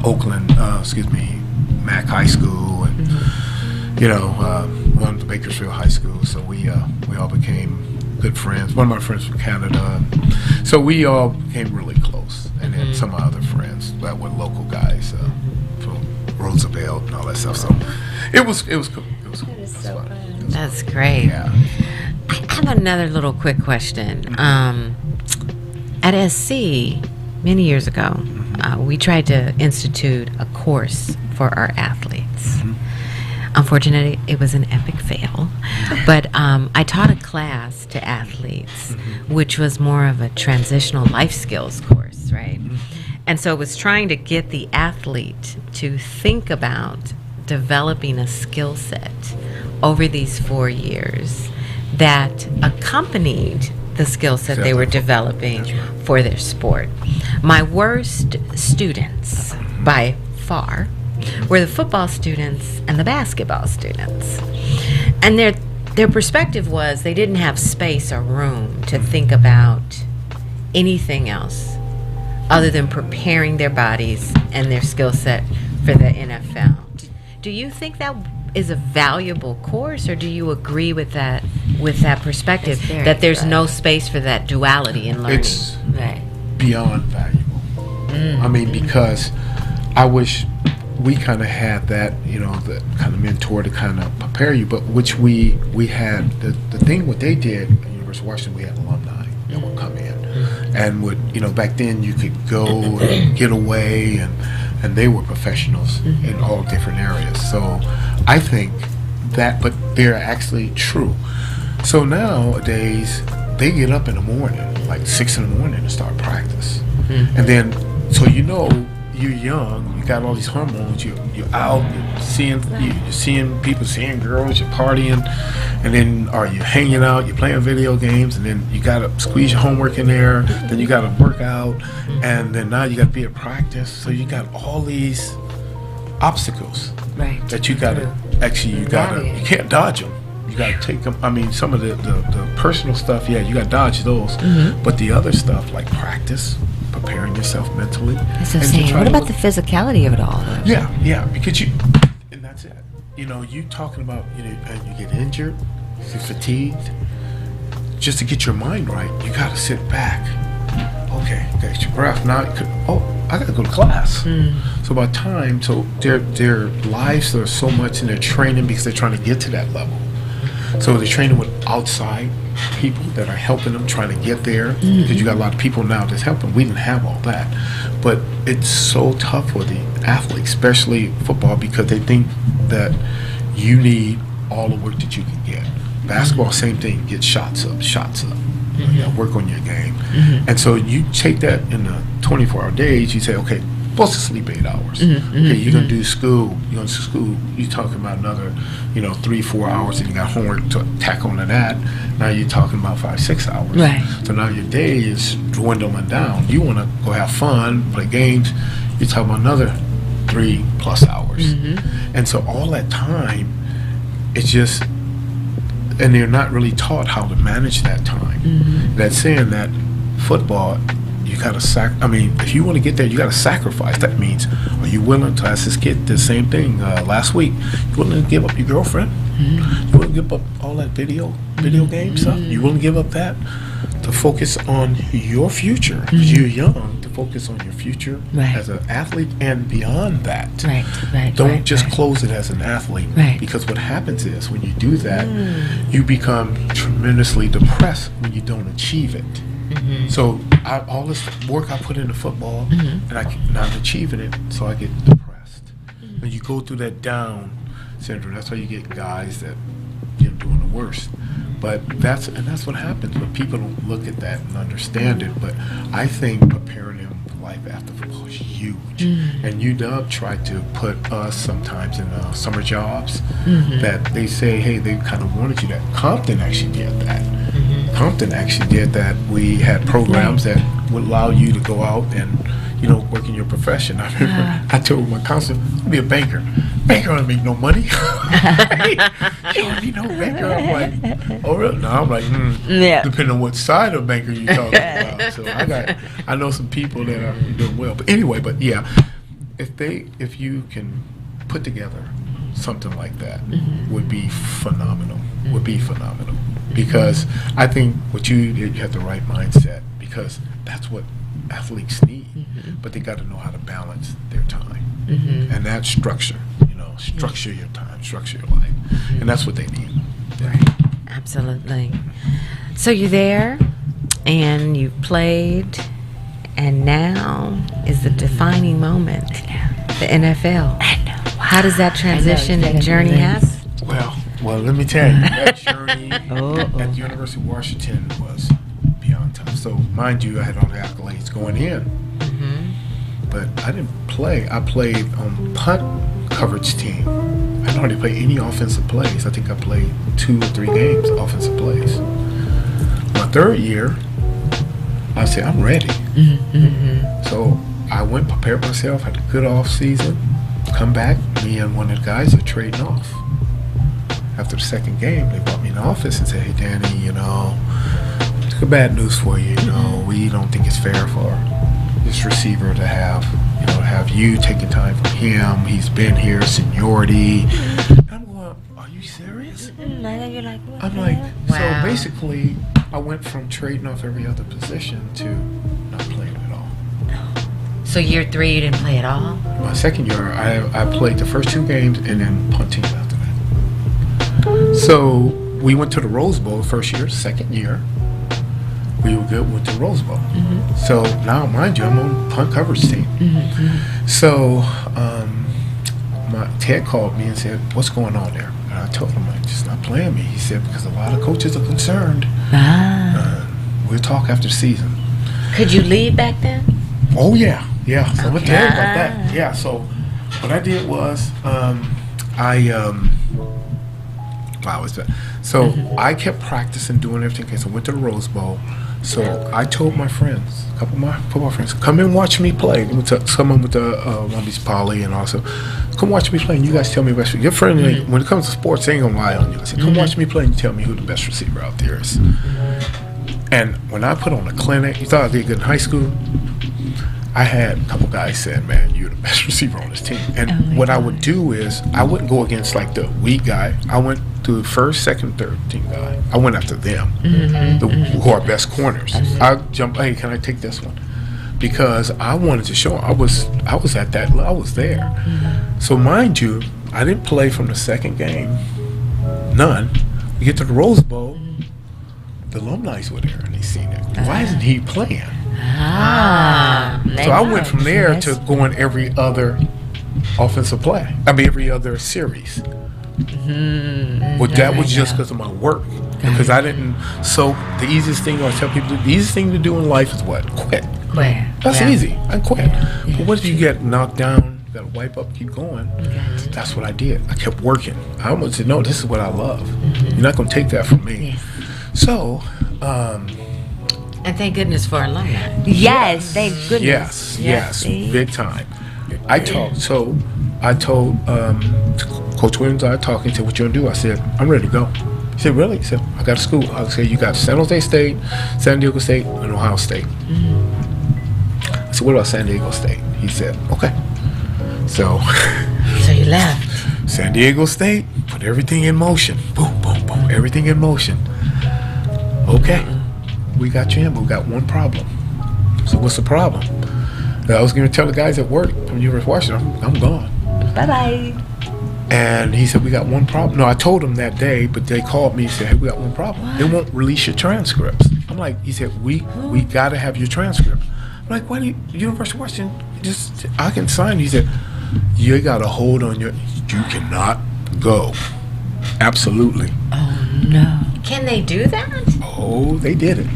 Oakland, Mac High School, and one to Bakersfield High School. So we all became good friends. One of my friends from Canada, so we all became really close. And then some of my other friends that were local guys from Roosevelt and all that stuff. So it was cool. It was cool. Fun. That's great. Yeah. I have another little quick question. At SC, many years ago, we tried to institute a course for our athletes. Unfortunately, it was an epic fail. But I taught a class to athletes, which was more of a transitional life skills course, right? And so it was trying to get the athlete to think about developing a skill set over these 4 years that accompanied the skill set they were developing for their sport. My worst students, by far, were the football students and the basketball students. And their perspective was they didn't have space or room to think about anything else other than preparing their bodies and their skill set for the NFL. Do you think that is a valuable course, or do you agree with that perspective that there's no space for that duality in learning? It's beyond valuable. I mean, because I wish we kind of had that, the kind of mentor to kind of prepare you, but which we had the thing what they did at University of Washington, we had alumni that would come in and would, back then you could go and get away, and they were professionals in all different areas. So I think that, but they're actually true. So nowadays they get up in the morning, like 6 in the morning, and start practice. And then, so you're young, you got all these hormones, you're out, you're seeing people, seeing girls, you're partying, and then you're hanging out, you're playing video games, and then you gotta squeeze your homework in there, then you gotta work out, and then now you gotta be at practice. So you got all these obstacles that you gotta you can't dodge them. You gotta take them. I mean, some of the personal stuff, you gotta dodge those, but the other stuff like practice, preparing yourself mentally. So saying, what about the physicality of it all? Yeah, because and that's it. You talking about, you get injured, you're fatigued. Just to get your mind right, you got to sit back. Okay, get your breath. Now, I got to go to class. So by time, their lives are so much in their training because they're trying to get to that level. So they're training with outside people that are helping them trying to get there, because you got a lot of people now that's helping. We didn't have all that, but it's so tough for the athletes, especially football, because they think that you need all the work that you can get. Basketball, same thing, get shots up. You gotta work on your game. And so you take that in the 24-hour days, you say, okay, supposed to sleep 8 hours. Okay, you're gonna do school. You're talking about another, 3-4 hours, and you got homework to tack on to that. Now you're talking about 5-6 hours. Right. So now your day is dwindling down. You want to go have fun, play games. You're talking about another 3+ hours. And so all that time, it's just, and they're not really taught how to manage that time. That's saying that football, you gotta if you want to get there, you gotta sacrifice. That means, are you willing to, ask this kid the same thing last week, you willing to give up your girlfriend? You willing to give up all that video game stuff? You willing to give up that to focus on your future? Because you're young, to focus on your future Right. as an athlete and beyond that. Right. Don't just close it as an athlete. Right. Because what happens is when you do that, you become tremendously depressed when you don't achieve it. So all this work I put into football, and I'm not achieving it, so I get depressed. And you go through that down syndrome. That's why you get guys that doing the worst. But that's what happens when people don't look at that and understand it. But I think preparing them for life after football is huge. And UW tried to put us sometimes in summer jobs that they say, hey, they kind of wanted you to. Compton actually did that. Compton actually did that. We had programs that would allow you to go out and work in your profession. I remember I told my counselor, I'll be a banker. Banker don't make no money. You don't be no banker. I'm like, oh really? No, I'm like, depending on what side of banker you're talking about. So I know some people that are doing well. But anyway, if you can put together something like that, would be phenomenal. Would be phenomenal. Because I think you have the right mindset, because that's what athletes need. But they got to know how to balance their time. And that structure, structure your time, structure your life. And that's what they need. Right. Absolutely. So you're there and you played, and now is the defining moment, the NFL. How does that transition and journey happen? Well, let me tell you, that journey at the University of Washington was beyond time. So, mind you, I had all the accolades going in, but I didn't play. I played on punt coverage team. I didn't hardly play any offensive plays. I think I played 2 or 3 games offensive plays. My third year, I said, I'm ready. So I went, prepared myself, had a good off season, come back, me and one of the guys are trading off. After the second game, they brought me in the office and said, hey, Danny, it's good bad news for you. We don't think it's fair for this receiver to have you taking time from him. He's been here, seniority. And I'm going, are you serious? I'm like, Wow. So basically, I went from trading off every other position to not playing at all. So year 3, you didn't play at all? My second year, I played the first 2 games and then punting after that. So we went to the Rose Bowl the first year. Second year, we were good, went to the Rose Bowl. So now, mind you, I'm on punt coverage team. So Ted called me and said, what's going on there? And I told him, I'm just not playing me. He said, because a lot of coaches are concerned. We'll talk after the season. Could you leave back then? Oh, yeah. So I'm going to tell you about that. Yeah, so what I did was, I kept practicing, doing everything. So I went to the Rose Bowl. So I told my friends, a couple of my football friends, come and watch me play. Someone with the Long Beach Poly, and also, come watch me play, and you guys tell me best. Your friend, when it comes to sports, they ain't gonna lie on you. I said, come watch me play, and you tell me who the best receiver out there is. And when I put on a clinic, you thought I did good in high school. I had a couple guys said, man, you're the best receiver on this team. And what I would do is, I wouldn't go against like the weak guy. I went to the first, second, third team guy. I went after them, who are best corners. I jumped, hey, can I take this one? Because I wanted to show I was at that level. I was there. So mind you, I didn't play from the second game. None. We get to the Rose Bowl, the alumni were there and they seen it. Why isn't he playing? So I went from there to going every other offensive play. Every other series. But that was just because of my work. Because I didn't. So the easiest thing I tell people, the easiest thing to do in life is what? Quit. That's easy. I quit. But what if you get knocked down? You gotta wipe up, keep going. That's what I did. I kept working. I wanted to know this is what I love. You're not gonna take that from me. So. And thank goodness for alumni. Yes, thank goodness. Yes, big time. I told Coach Williams, I talked, he said, what you gonna do? I said, I'm ready to go. He said, really? He said, I got a school. I said, you got San Jose State, San Diego State, and Ohio State. I said, what about San Diego State? He said, okay. So you left. San Diego State, put everything in motion. Boom, boom, boom, everything in motion. Okay. We got you in, but we got one problem. So what's the problem? I was going to tell the guys at work from University of Washington, I'm gone. Bye-bye. And he said, we got one problem. No, I told him that day, but they called me and said, hey, we got one problem. What? They won't release your transcripts. I'm like, he said, we got to have your transcript. I'm like, why do you, University of Washington, just, I can sign. He said, you got to hold on you cannot go. Absolutely. Oh, no. Can they do that? Oh, they did it.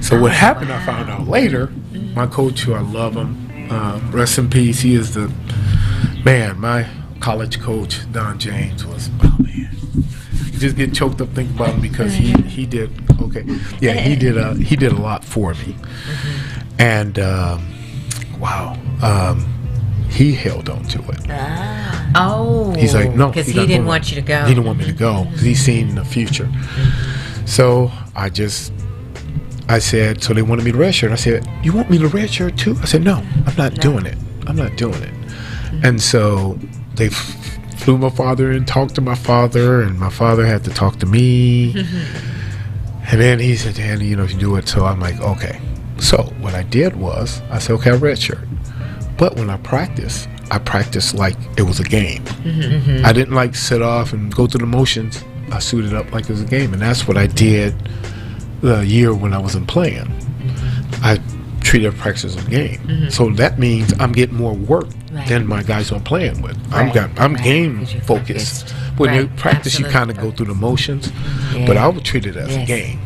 So what happened, I found out later, my coach, who I love him, rest in peace, he is the, man, my college coach, Don James, was, oh man, you just get choked up thinking about him because he did, okay, yeah, he did a lot for me. And, wow, he held on to it. Oh. He's like, no. Because he didn't want you to go. He didn't want me to go because he's seen the future. So I said, so they wanted me to redshirt. I said, you want me to redshirt too? I said, no, I'm not doing it. I'm not doing it. And so they flew my father in, talked to my father, and my father had to talk to me. And then he said, Danny, you can do it. So I'm like, okay. So what I did was, I said, okay, I redshirt. But when I practiced like it was a game. I didn't like sit off and go through the motions. I suited up like it was a game. And that's what I did the year when I wasn't playing. I treated practice as a game. So that means I'm getting more work than my guys I'm playing with. I'm game focused. When you practice, you kind of go through the motions. But I would treat it as a game.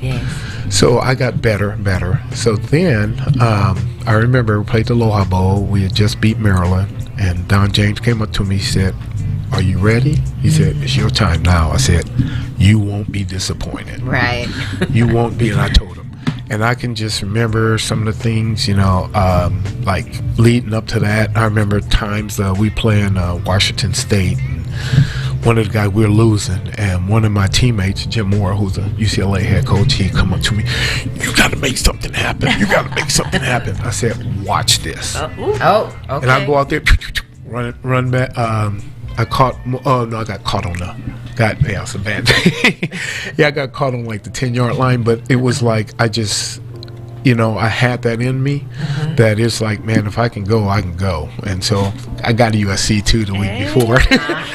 So I got better and better. So then I remember we played the Aloha Bowl. We had just beat Maryland. And Don James came up to me, he said, are you ready? He said, it's your time now. I said, you won't be disappointed. Right. You won't be. And I told him. And I can just remember some of the things, like leading up to that. I remember times we playing Washington State. And one of the guys, we were losing. And one of my teammates, Jim Moore, who's a UCLA head coach, he'd come up to me, you got to make something happen. You got to make something happen. I said, watch this. Oh, okay. And I go out there, run back. I got caught on it's a bad thing. I got caught on like the 10-yard line, but it was like I just, I had that in me that it's like, man, if I can go, I can go. And so I got a USC too the week before.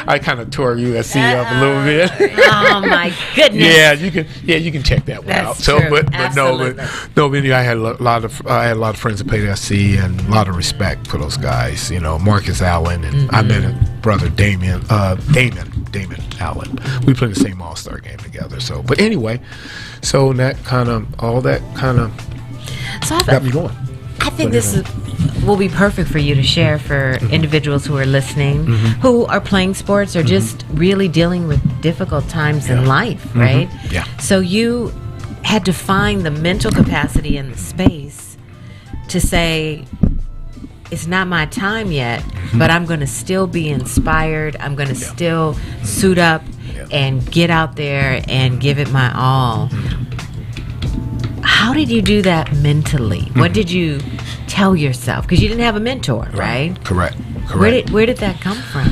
I kind of tore USC up a little bit. Oh my goodness. You can check that one out. That's So, true. but I had a lot of friends that played SC and a lot of respect for those guys. Marcus Allen and I met a brother Damon Allen. We played the same All-Star game together. So, but anyway, so all that kind of got me going. I think this will be perfect for you to share for individuals who are listening, who are playing sports or just really dealing with difficult times in life, right? Yeah. So you had to find the mental capacity and the space to say, it's not my time yet, but I'm going to still be inspired. I'm going to still suit up and get out there and give it my all. How did you do that mentally? What did you tell yourself? Because you didn't have a mentor, right? Correct. Where did that come from?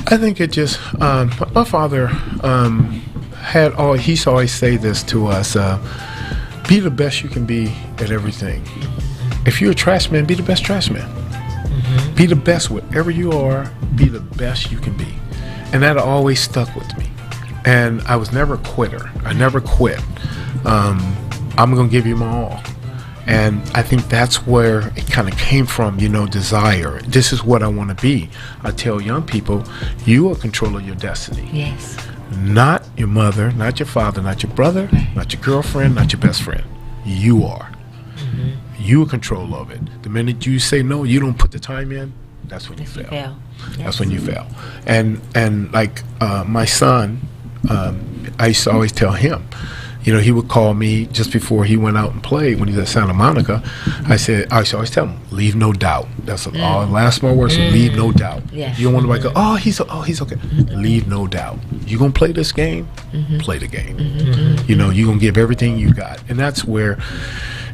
I think it just, my father he used to always say this to us, be the best you can be at everything. If you're a trash man, be the best trash man. Be the best whatever you are, be the best you can be. And that always stuck with me. And I was never a quitter. I never quit. I'm going to give you my all. And I think that's where it kind of came from, desire. This is what I want to be. I tell young people, you are control of your destiny. Yes. Not your mother, not your father, not your brother, not your girlfriend, not your best friend. You are. You are control of it. The minute you say no, you don't put the time in, that's when you fail. Yes. That's when you fail. And like my son, I used to always tell him, he would call me just before he went out and played when he was at Santa Monica. I used to always tell him, leave no doubt. That's all last my words. Leave no doubt. Yes. You don't want to go, oh, he's okay. Leave no doubt. You gonna play this game? Play the game. You gonna give everything you got, and that's where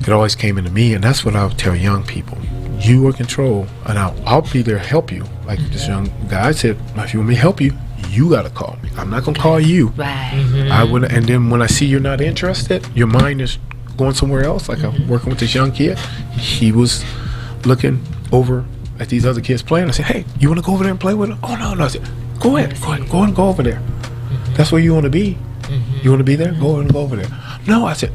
it always came into me. And that's what I would tell young people: you are control, and I'll be there to help you. Like this young guy said, if you want me to help you, you gotta call me. I'm not gonna call you. Right. I would, and then when I see you're not interested, your mind is going somewhere else. Like I'm working with this young kid. He was looking over at these other kids playing. I said, hey, you want to go over there and play with them? Oh, no. I said, go ahead, go over there. That's where you want to be. You want to be there? Go over there. No, I said,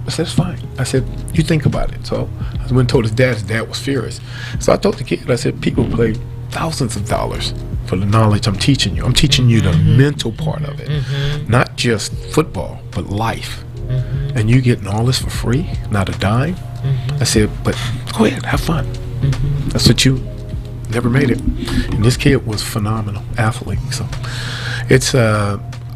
it's fine. I said, you think about it. So I went and told his dad was furious. So I told the kid, I said, people pay thousands of dollars for the knowledge I'm teaching you. I'm teaching you the mental part of it, not just football, but life. And you getting all this for free, not a dime. I said, but go ahead, have fun. That's what you never made it. And this kid was phenomenal athlete. So it's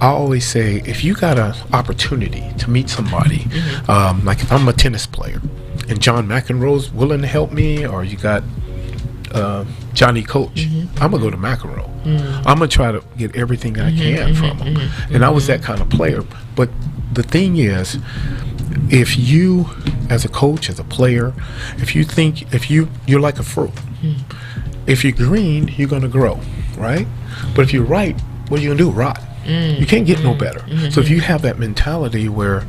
I always say, if you got an opportunity to meet somebody, like if I'm a tennis player and John McEnroe's willing to help me, or you got Johnny Coach, I'm gonna go to McEnroe. I'm gonna try to get everything I can from him. And I was that kind of player. But the thing is, if you, as a coach, as a player, if you think you're like a fruit, if you're green, you're gonna grow, right? But if you're ripe, what are you gonna do? Rot. You can't get no better. So if you have that mentality where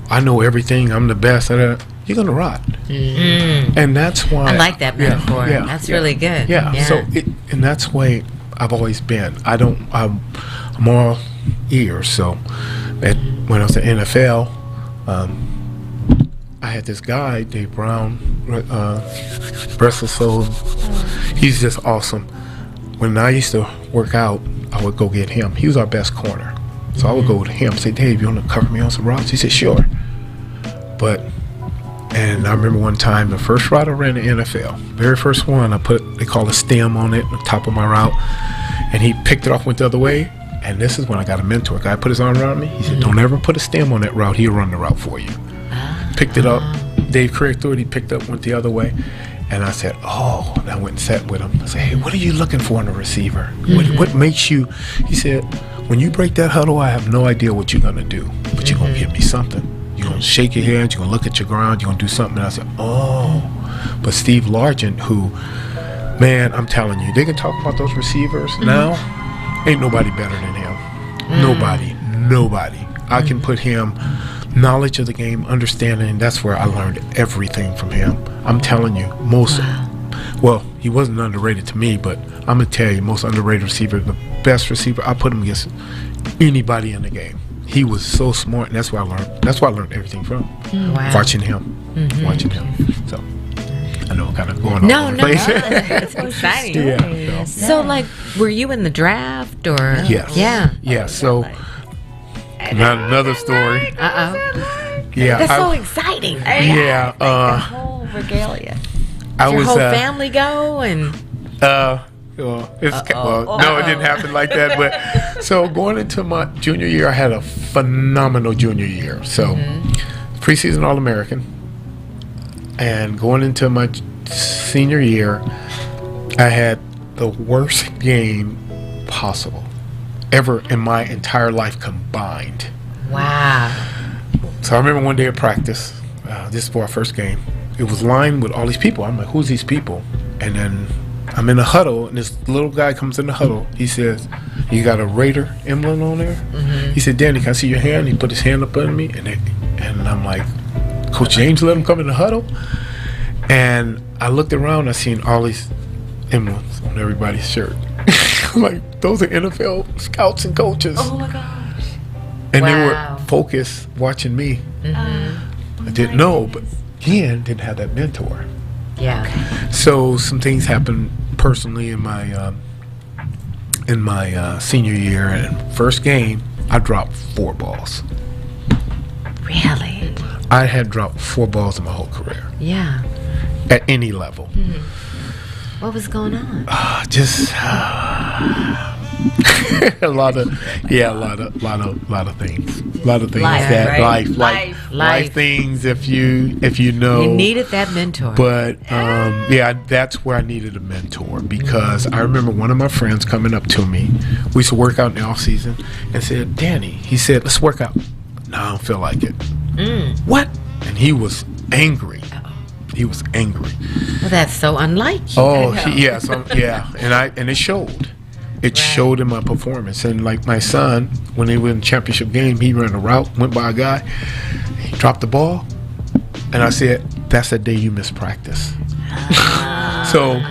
I know everything, I'm the best, you're gonna rot. And that's why I like that metaphor. That's really good. So and that's why I've always been. I'm all ears. So when I was at NFL, I had this guy, Dave Brown, Soul. He's just awesome. When I used to work out, I would go get him. He was our best corner. So I would go to him, say, Dave, you want to cover me on some routes? He said, sure. And I remember one time, the first route I ran in the NFL, very first one, they call a stem on it, on the top of my route. And he picked it off, went the other way. And this is when I got a mentor. A guy put his arm around me. He said, don't ever put a stem on that route. He'll run the route for you. Picked it up. Dave Craig threw it. He picked up, went the other way. And I said, oh, and I went and sat with him. I said, hey, what are you looking for in a receiver? What makes you? He said, when you break that huddle, I have no idea what you're going to do, but you're going to give me something. You're going to shake your hands, you're going to look at your ground, you're going to do something. And I said, oh. But Steve Largent, who, man, I'm telling you, they can talk about those receivers now. Ain't nobody better than him. Nobody. I can put him, knowledge of the game, understanding, that's where I learned everything from him. I'm telling you, well, he wasn't underrated to me, but I'm going to tell you, most underrated receiver, the best receiver, I put him against anybody in the game. He was so smart, and that's where I learned. That's why I learned everything from. Watching him. So I know I'm kind of going all over the place. It's exciting. So, like, were you in the draft, or? Yes. Yeah. So, not another story. Yeah. That's so exciting. Yeah. The whole regalia. Did your whole family go and? No, it didn't happen like that. But so going into my junior year, I had a phenomenal junior year. So preseason All-American, and going into my senior year, I had the worst game possible ever in my entire life combined. Wow. So I remember one day of practice, this is for our first game. It was lined with all these people. I'm like, who's these people? And then I'm in a huddle, and this little guy comes in the huddle. He says, you got a Raider emblem on there? He said, Danny, can I see your hand? He put his hand up on me, and I'm like, Coach James let him come in the huddle? And I looked around, I seen all these emblems on everybody's shirt. I'm like, those are NFL scouts and coaches. Oh my gosh. And they were focused watching me. I didn't know, but again, didn't have that mentor. Yeah. So some things happened personally in my senior year, and first game I dropped 4 balls. Really? I had dropped 4 balls in my whole career. Yeah. At any level. What was going on? Just a lot of things. A lot of things life things. If you know, you needed that mentor. But that's where I needed a mentor, because I remember one of my friends coming up to me. We used to work out in the off season, and said, Danny, he said, let's work out. No, I don't feel like it. What? And he was angry. He was angry. Well, that's so unlike you. Oh, and it showed. It showed in my performance. And like my son, when they were in the championship game, he ran a route, went by a guy, he dropped the ball, and I said, that's the day you missed practice. So,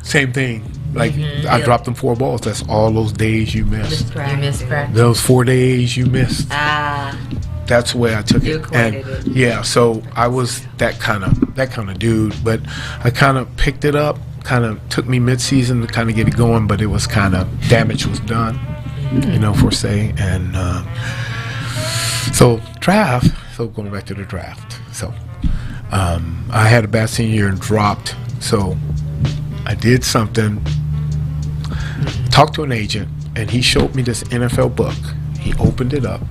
same thing. Like, I dropped them 4 balls. That's all those days you missed. You missed practice. Those 4 days you missed. That's the way I took You it. equated And it. yeah, so I was that kind of dude. But I kind of picked it up. Kind of took me mid-season to kind of get it going, but it was kind of damage was done, for say. And so draft. So going back to the draft. So I had a bad senior year and dropped. So I did something. Talked to an agent, and he showed me this NFL book. He opened it up.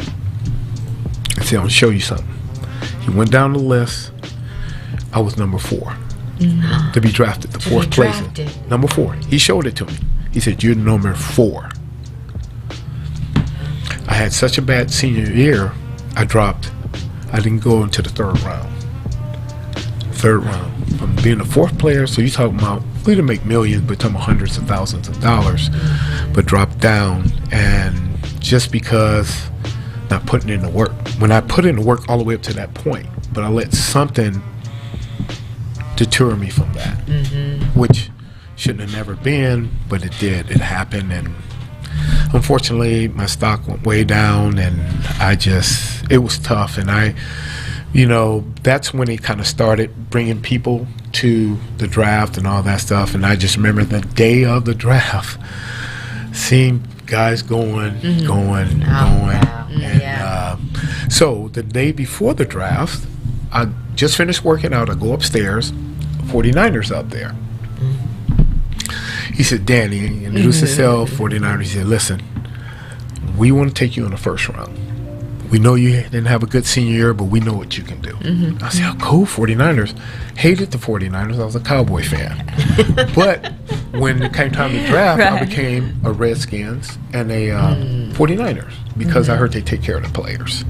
I said, "I'm gonna show you something." He went down the list. I was number 4 to be drafted, the 4th place. Number 4. He showed it to me. He said, "You're number 4." I had such a bad senior year, I dropped. I didn't go into the 3rd round. 3rd round. From being the 4th player, so you're talking about, we didn't make millions, but talking about hundreds of thousands of dollars, but dropped down. And just because not putting in the work. When I put in the work all the way up to that point, but I let something deter me from that, which shouldn't have never been, but it did. It happened, and unfortunately, my stock went way down, and it was tough. And that's when it kind of started bringing people to the draft and all that stuff. And I just remember the day of the draft, seeing guys going. And so the day before the draft, I just finished working out. I go upstairs, 49ers out there. He said, "Danny," he introduced himself, 49ers. He said, "Listen, we want to take you in the 1st round. We know you didn't have a good senior year, but we know what you can do." I said, "Oh, cool, 49ers." Hated the 49ers. I was a Cowboy fan. But when it came time to draft, I became a Redskins and a 49ers because I heard they take care of the players.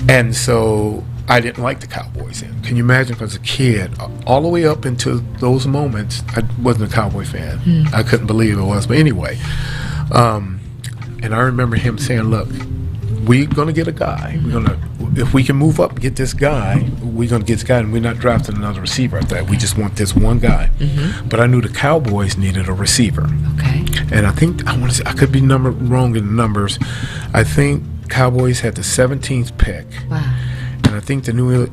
And so I didn't like the Cowboys then. Can you imagine, as a kid, all the way up into those moments, I wasn't a Cowboy fan. I couldn't believe it was. But anyway, and I remember him saying, "Look, we're going to get a guy. If we can move up and get this guy, we're going to get this guy, and we're not drafting another receiver after that. We just want this one guy." But I knew the Cowboys needed a receiver. Okay. And I think, I could be wrong in the numbers. I think Cowboys had the 17th pick. Wow. And I think the New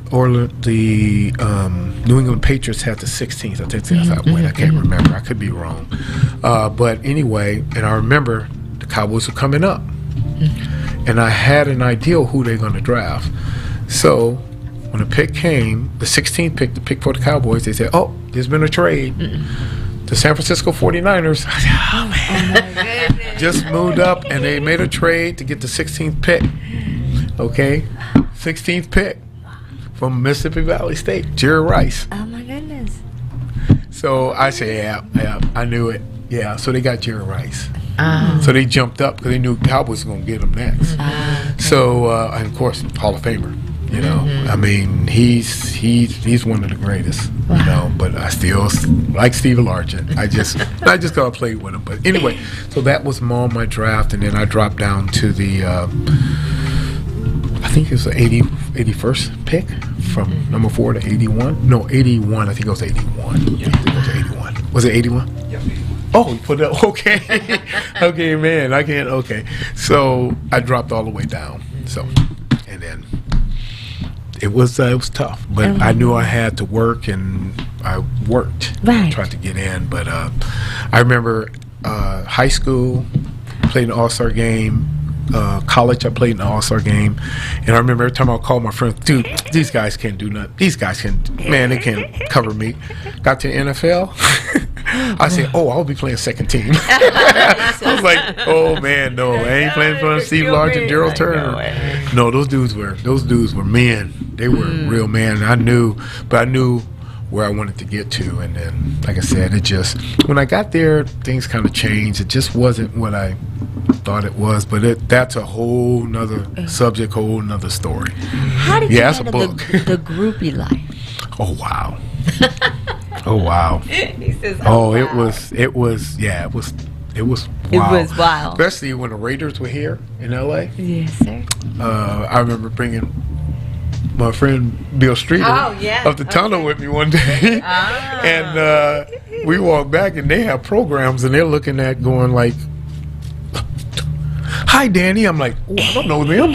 England Patriots had the 16th. I think that's how it went. I can't remember. I could be wrong. But anyway, and I remember the Cowboys were coming up. And I had an idea who they're going to draft. So when the pick came, the 16th pick, the pick for the Cowboys, they said, "Oh, there's been a trade." The San Francisco 49ers, I said, "Oh, man." Just moved up, and they made a trade to get the 16th pick. Okay? 16th pick from Mississippi Valley State, Jerry Rice. Oh my goodness. So I said, yeah, I knew it. Yeah, so they got Jerry Rice. So they jumped up because they knew Cowboys were going to get him next. So, and of course, Hall of Famer. I mean, he's one of the greatest. But I still like Steve Largent. I just gotta play with him. But anyway, so that was my draft, and then I dropped down to the I think it was the 81st pick from number 4 to 81. No, 81. I think it was 81. Yeah, I think it was 81. Was it 81? Yeah. Oh, you put it up. Okay. Okay, man. I can't. Okay. So I dropped all the way down. So, and then it was tough, but I knew I had to work, and I worked. Right. Tried to get in, but I remember high school, played an all-star game. College, I played in the all-star game, and I remember every time I called my friends, "Dude, these guys can't do nothing. These guys they can't cover me." Got to the NFL, I said, "Oh, I'll be playing second team." I was like, "Oh man, no, I ain't playing for Steve Largent and Gerald Turner." No, those dudes were men. They were real men. I knew where I wanted to get to, and then, like I said, it just, when I got there, things kind of changed. It just wasn't what I thought it was, but that's a whole nother subject, whole nother story. How did you that's a handle book. the groupie life? Oh wow. Oh wow. He says, Oh, wow. it was wild. It was wild. Especially when the Raiders were here in LA. Yes, sir. I remember bringing my friend Bill Streeter Oh, yeah. up the tunnel with me one day. And we walk back and they have programs and they're looking at going like, "Hi, Danny." I'm like, "Oh, I don't know them.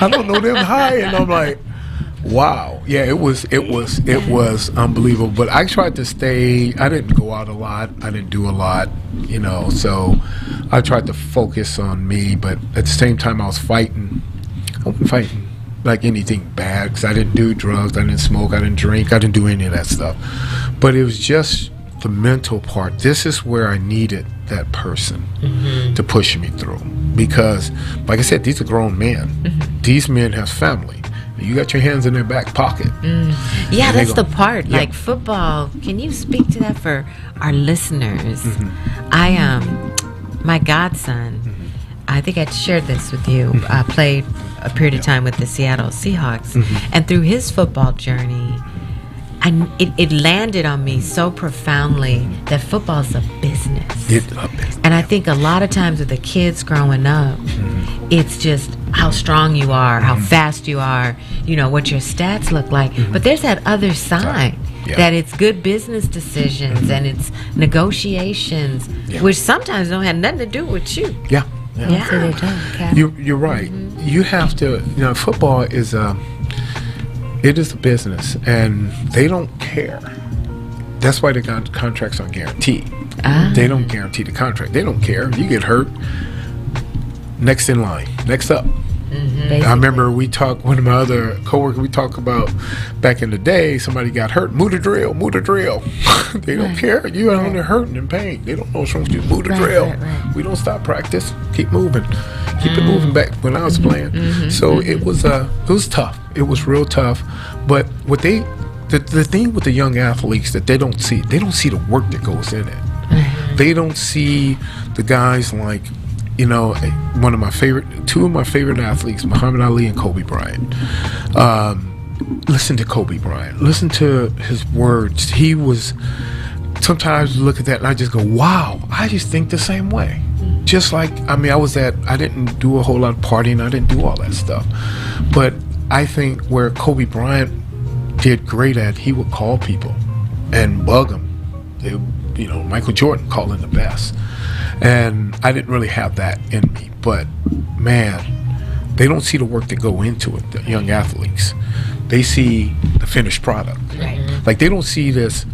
I don't know them. Hi." And I'm like, wow. Yeah, it was unbelievable. But I tried to stay. I didn't go out a lot. I didn't do a lot, so I tried to focus on me. But at the same time, I was fighting. I wasn't fighting like anything bad, because I didn't do drugs, I didn't smoke, I didn't drink, I didn't do any of that stuff. But it was just the mental part. This is where I needed that person to push me through, because like I said, these are grown men. These men have family. You got your hands in their back pocket. Yeah, that's the part. Yeah. Like football, can you speak to that for our listeners? My godson, I think I shared this with you, played a period of time with the Seattle Seahawks, and through his football journey, it landed on me so profoundly that football's a business. And I think a lot of times with the kids growing up, it's just how strong you are, how fast you are, what your stats look like. But there's that other side, that it's good business decisions and it's negotiations, which sometimes don't have nothing to do with you. Yeah. So they don't. You're right. You have to, football is it is a business, and they don't care. That's why the contracts aren't guaranteed. They don't guarantee the contract. They don't care. You get hurt, next in line, next up. I remember we talked, one of my other coworkers, we talked about back in the day, somebody got hurt, move the drill. They don't care. You are only hurting and pain. They don't know what's wrong with you. Move the drill. We don't stop practice. Keep moving. Keep it moving back when I was playing. So it was tough. It was real tough. But what the thing with the young athletes that they don't see the work that goes in it. They don't see the guys like, two of my favorite athletes, Muhammad Ali and Kobe Bryant. Listen to Kobe Bryant. Listen to his words. He was, sometimes look at that and I just go, wow, I just think the same way. Just like, I didn't do a whole lot of partying. I didn't do all that stuff. But I think where Kobe Bryant did great at, he would call people and bug them. Michael Jordan calling the best. And I didn't really have that in me, but man, they don't see the work that go into it, the young athletes. They see the finished product. Like they don't see this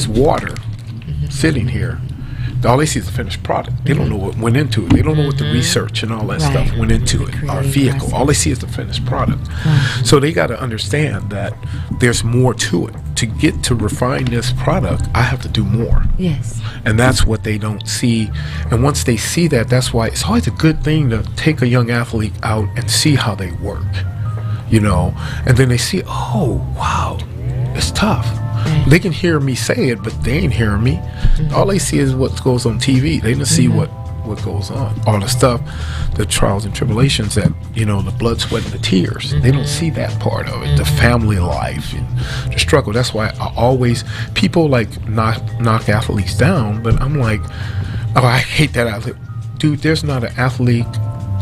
water sitting here. All they see is the finished product. They don't know what went into it. They don't know what the research and all that stuff went into it. Our vehicle. All they see is the finished product. So they got to understand that there's more to it. To get to refine this product, I have to do more. Yes. And that's what they don't see. And once they see that, that's why it's always a good thing to take a young athlete out and see how they work. And then they see, oh, wow, it's tough. They can hear me say it, but they ain't hearing me. All they see is what goes on TV. They don't see what goes on. All the stuff, the trials and tribulations that, the blood, sweat, and the tears. They don't see that part of it, the family life and the struggle. That's why people like knock athletes down, but I'm like, oh, I hate that athlete. Dude, there's not an athlete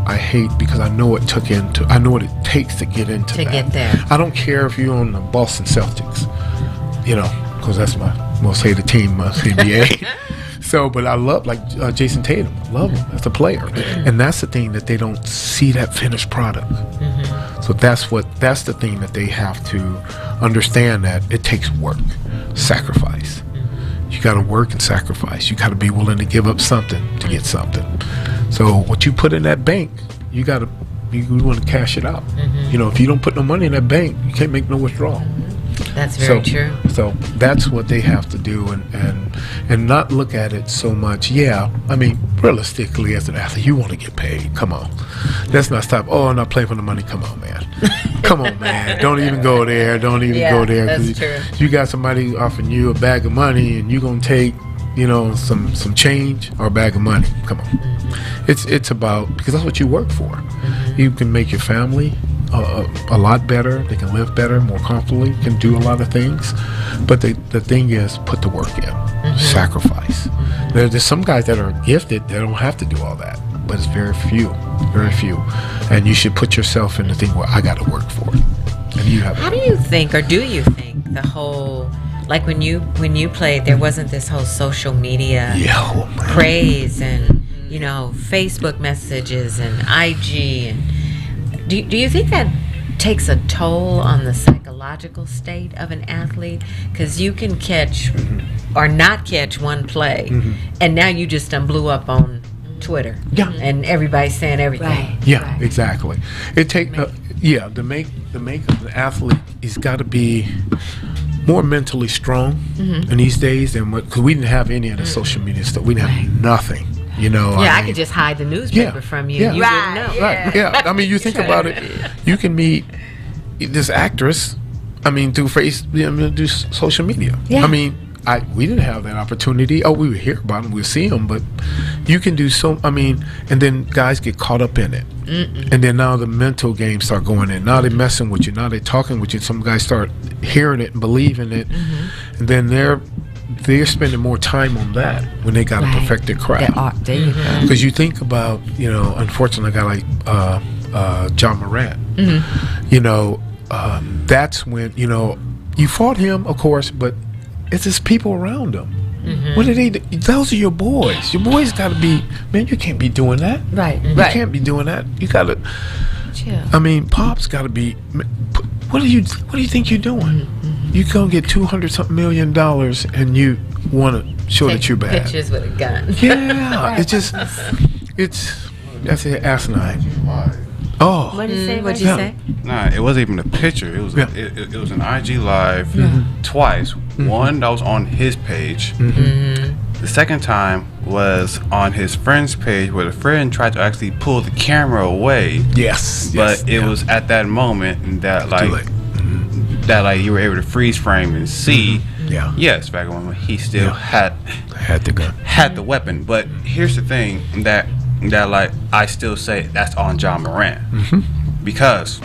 I hate, because I know what it takes to get into that. Get there. I don't care if you're on the Boston Celtics, because that's my most hated team, NBA. So, but I love Jason Tatum. Love him as a player, and that's the thing that they don't see, that finished product. So that's the thing that they have to understand, that it takes work, sacrifice. You got to work and sacrifice. You got to be willing to give up something to get something. So what you put in that bank, you want to cash it out. If you don't put no money in that bank, you can't make no withdrawal. That's very true. So that's what they have to do, and not look at it so much. Yeah, realistically, as an athlete, you want to get paid. Come on, let's not stop. Oh, I'm not playing for the money. Come on, man. Come on, man. Don't even go there. Don't even go there. That's true. You got somebody offering you a bag of money, and you're gonna take, some change or a bag of money. Come on. It's about, because that's what you work for. You can make your family a lot better. They can live better, more comfortably, can do a lot of things. But the thing is, put the work in, sacrifice. There's some guys that are gifted that don't have to do all that, but it's very few. And you should put yourself in the thing where I got to work for it. And you have. How do you think, or do you think, the whole like when you played, there wasn't this whole social media praise and Facebook messages and IG. And do you think that takes a toll on the psychological state of an athlete? Because you can catch or not catch one play, and now you just blew up on Twitter. Yeah. And everybody's saying everything. Right. Yeah, exactly. It take the make of the athlete, he's got to be more mentally strong in these days than what, because we didn't have any of the social media stuff. We didn't have nothing. I could just hide the newspaper from you. Yeah. You wouldn't know. Right. Yeah. I mean, you think about it. You can meet this actress. I mean, through through social media. Yeah. I mean, we didn't have that opportunity. Oh, we would hear about them, we'd see them, but you can do so. I mean, and then guys get caught up in it, and then now the mental games start going in. Now they're messing with you. Now they're talking with you. Some guys start hearing it and believing it, and then they're spending more time on that when they got a perfected craft. There you go. Because you think about, unfortunately, a guy like John Morant. That's when you fought him, of course, but it's his people around him. What do they do? Those are your boys. Your boys got to be, man, you can't be doing that. Right. You can't be doing that. You got to, Chill. I mean, Pop's got to be, what do you think you're doing? You go get $200-something million and you want to show that you're bad. Pictures with a gun. Yeah. That's it, asinine. Oh. What'd you say? Nah, it wasn't even a picture. It was it was an IG live twice. One that was on his page. The second time was on his friend's page, where the friend tried to actually pull the camera away. Yes. But it was at that moment that you were able to freeze frame and see. Yeah. Yes, back when he still had the gun, had the weapon. But here's the thing that I still say that's on John Morant, because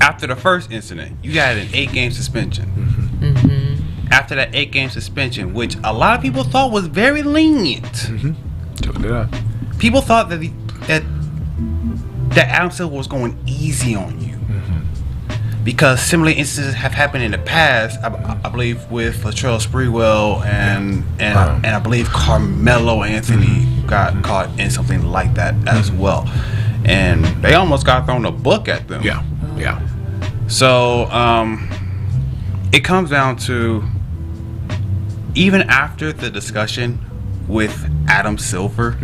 after the first incident, you got an 8-game suspension. After that 8-game suspension, which a lot of people thought was very lenient, people thought that Adam Silver was going easy on you, because similar instances have happened in the past. I believe with Latrell Sprewell and I believe Carmelo Anthony got caught in something like that as well, and they almost got thrown a book at them. Yeah. So it comes down to, even after the discussion with Adam Silver,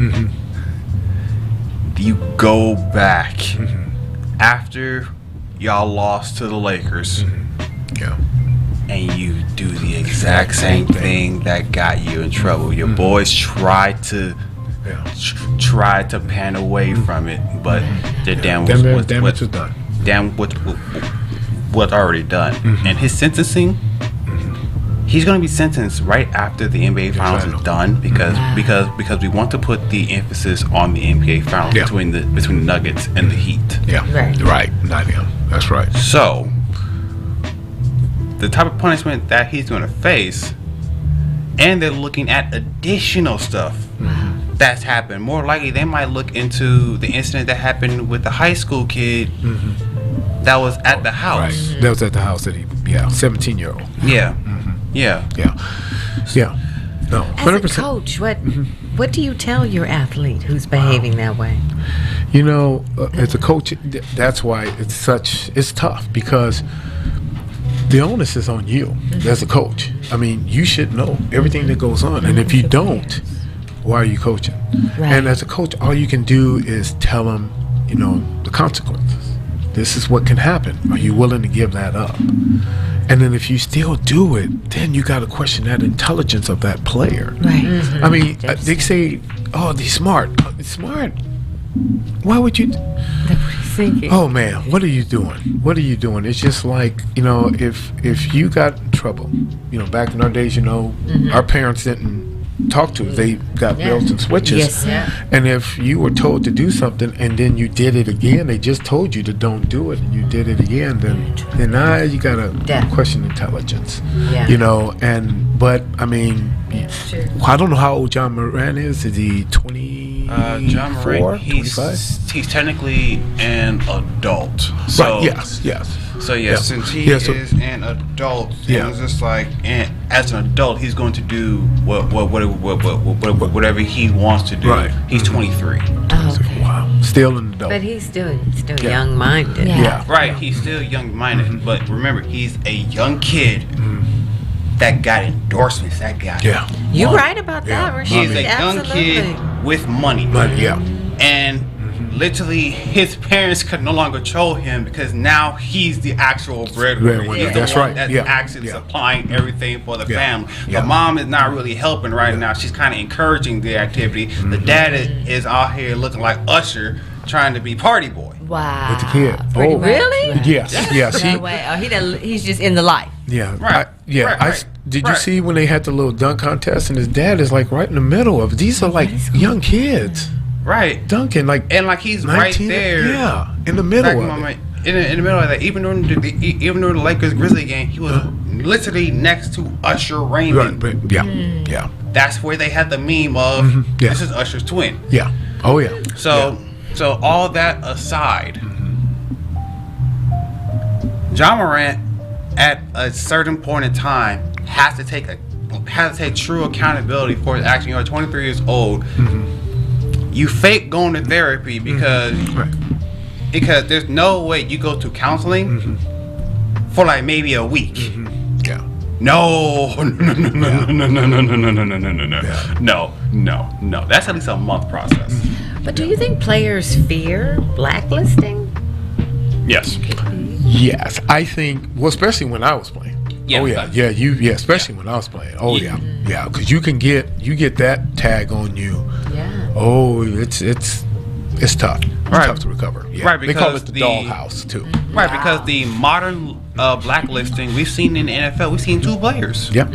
you go back after y'all lost to the Lakers, and you do the exact same thing that got you in trouble. Your boys tried to pan away from it, but the damage was done. What's already done. And his sentencing, he's going to be sentenced right after the NBA Finals is done, because we want to put the emphasis on the NBA Finals between the Nuggets and the Heat. Right. Not him. That's right. So the type of punishment that he's going to face, and they're looking at additional stuff that's happened. More likely, they might look into the incident that happened with the high school kid that was at the house. Right. That was at the house that 17-year-old. Yeah. No, 100%. As a coach, what do you tell your athlete who's behaving that way? As a coach, that's why it's tough, because the onus is on you as a coach. I mean, you should know everything that goes on, and if you don't, why are you coaching? And as a coach, all you can do is tell them, the consequences. This is what can happen. Are you willing to give that up? And then if you still do it, then you got to question that intelligence of that player. I mean, they say, "Oh, they're smart." Smart? Why would you? Oh man, what are you doing? It's just like, if you got in trouble, back in our days, our parents didn't talk to us. They got belts and switches. And if you were told to do something and then you did it again, they just told you to don't do it, and you did it again, then now you got to question intelligence. But I mean, I don't know how old John Morant is. Is he 20? John Morant, 25? He's technically an adult. So right. Yes. So yeah, since he is an adult, it was just like, and as an adult, he's going to do whatever he wants to do. Right. He's 23. Oh, okay. Wow. Still an adult. But he's still young-minded. Yeah. Right. He's still young-minded, but remember, he's a young kid that got endorsements. That guy. Yeah. You're right about that, Rashid. He's a young kid with money. Yeah. And literally, his parents could no longer control him because now he's the actual breadwinner. Breadwinner, He's the that's one right. that's actually supplying everything for the family. Yeah. The mom is not really helping right now. She's kind of encouraging the activity. The dad is out here looking like Usher, trying to be party boy. Wow. With the kid. Pretty Oh, much. Really? Yes. Yes. That way. Oh, he's just in the life. Yeah. Right. Did you see when they had the little dunk contest and his dad is like right in the middle of it? These are like young kids. Right. Dunking like he's 19, right there. Yeah. In the middle of it. In the middle of that, even during the Lakers Grizzly game, he was literally next to Usher Raymond. Right. Yeah. Yeah. That's where they had the meme of this is Usher's twin. Yeah. Oh yeah. So all that aside, John Morant at a certain point in time has to take true accountability for his action. You're 23 years old. You fake going to therapy because there's no way you go to counseling for like maybe a week. Yeah. No. That's at least a month process. But do you think players fear blacklisting? Yes. Yes, I think. Well, especially when I was playing. Yeah, oh yeah, especially when I was playing. Oh yeah, because you get that tag on you. Yeah. Oh, it's tough. It's tough to recover. Yeah. Right, they call because it the dollhouse too. Right, because the modern blacklisting we've seen in the NFL, we've seen two players. Yep.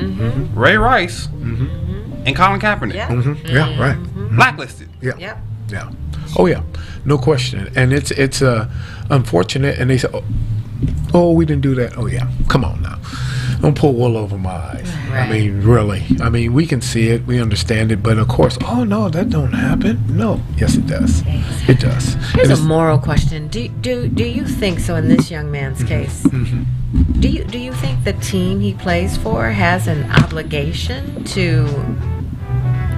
Ray Rice and Colin Kaepernick. Yeah. Yeah. Right. Blacklisted. Yeah. Yep. Yeah. Oh yeah. No question. And it's unfortunate. And they say, oh, we didn't do that. Oh yeah. Come on now. Don't pull wool over my eyes. Right. I mean, really. I mean, we can see it, we understand it, but of course, oh no, that don't happen. No, yes, it does. It does. Here's And a moral question. Do you think so? In this young man's case, do you think the team he plays for has an obligation to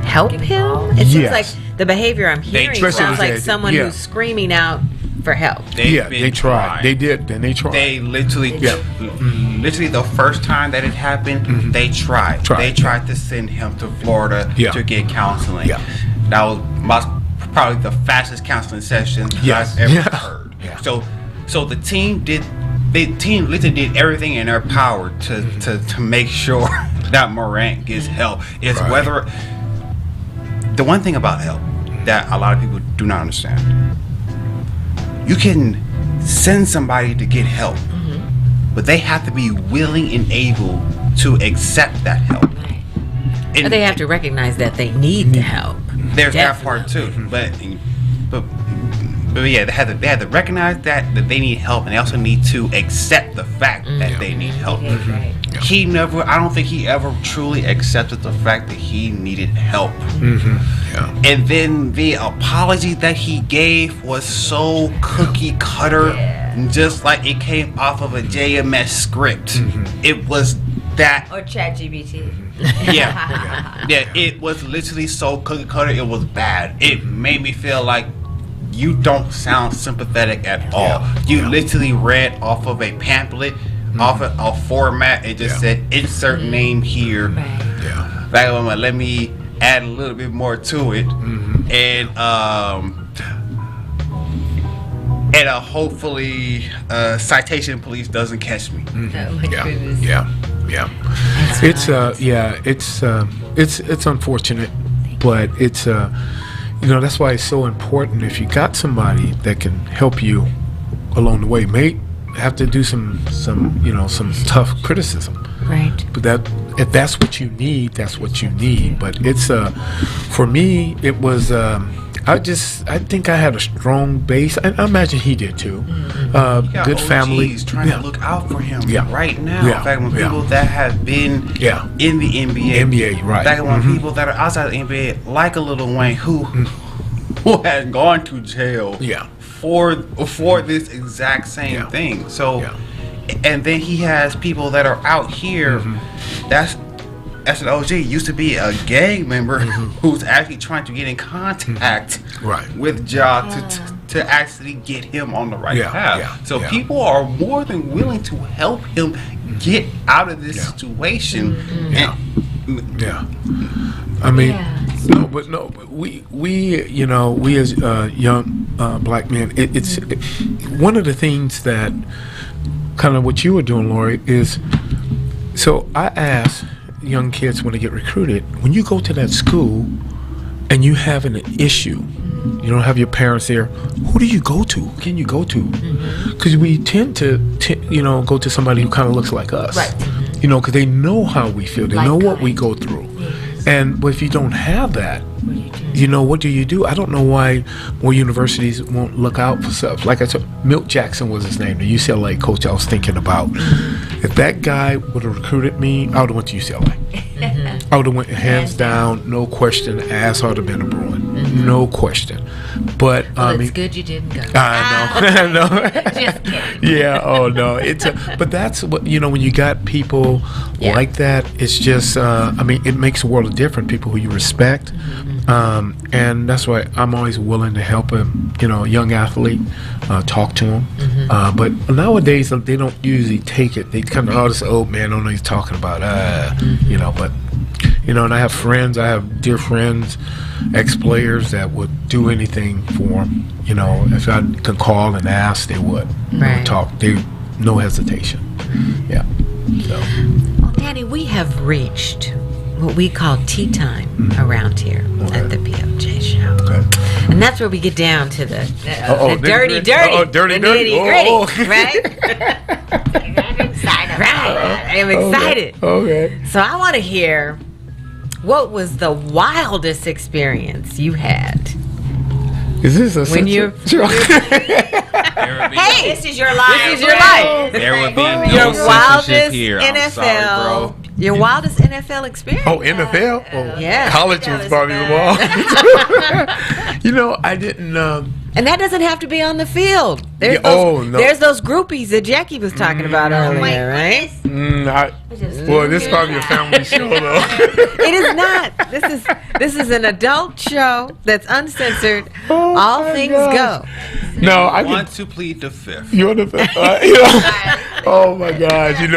help him? It seems Yes. like the behavior I'm hearing Especially sounds with like that, someone who's screaming out for help. they tried. They did, and they tried. They literally, literally the first time that it happened, they tried. Tried. They tried to send him to Florida to get counseling. Yeah. That was probably the fastest counseling session I've ever heard. Yeah. So the team literally did everything in their power to make sure that Morant gets help. It's whether the one thing about help that a lot of people do not understand. You can send somebody to get help, but they have to be willing and able to accept that help. Right. And Or they have to recognize that they need the help. there's that part too, but yeah, they have to recognize that they need help, and they also need to accept the fact that they need help. Right. I don't think he ever truly accepted the fact that he needed help. And then the apology that he gave was so cookie cutter, just like it came off of a JMS script. It was that. Or ChatGPT. Yeah, it was literally so cookie cutter. It was bad. It made me feel like you don't sound sympathetic at all. You literally read off of a pamphlet, off of a format. It just said insert name here. Back on, let me add a little bit more to it, and hopefully citation police doesn't catch me. Oh my goodness. It's unfortunate, but it's that's why it's so important. If you got somebody that can help you along the way, may have to do some tough criticism. Right. But if that's what you need, that's what you need. But it's for me, it was I think I had a strong base. I imagine he did too. Good family. He's trying to look out for him right now. Yeah. In fact, when people that have been in the NBA, right. Back when people that are outside of the NBA, like a Lil Wayne, who has gone to jail for this exact same thing. So and then he has people that are out here. That's an OG, used to be a gang member who's actually trying to get in contact with Ja to actually get him on the right path. So people are more than willing to help him get out of this situation. I mean, but we as young black men, it's one of the things that kind of what you were doing, Lori, is, so I ask young kids when they get recruited, when you go to that school and you have an issue, you don't have your parents there, who do you go to? Who can you go to? Because we tend to go to somebody who kind of looks like us, because they know how we feel, they know what we go through. But if you don't have that, what do you do? I don't know why more universities won't look out for stuff. Like I said, Milt Jackson was his name, the UCLA coach I was thinking about. If that guy would have recruited me, I would have went to UCLA. I would have went hands down, no question, ass ought to have been a Bruin. No question. But it's good you didn't go. I know. Just kidding. Yeah, oh no. But that's what, when you got people like that, it's just, it makes a world of difference, people who you respect. And that's why I'm always willing to help a young athlete, talk to him. But nowadays they don't usually take it. They kind of, this old man, I don't know what he's talking about. But and I have friends. I have dear friends, ex-players that would do anything for them. If I could call and ask, they would. Talk. They no hesitation. Yeah. So. Well, Danny, we have reached what we call tea time around here at the POJ show. Okay. And that's where we get down to the dirty, nitty-gritty, right? I'm excited. Okay. So I want to hear, what was the wildest experience you had? Is this a when you? Hey, this is your life. This is your life. There would be no Your wildest censorship here. NFL. I'm sorry, bro. Your wildest NFL experience. Oh, NFL? Oh, yeah. College was probably the wall. I didn't. And that doesn't have to be on the field. There's there's those groupies that Jackie was talking about earlier, right? This is probably a family show, though. It is not. This is an adult show that's uncensored. All things go. No, I want to plead the fifth. You want the fifth? Oh my gosh! You're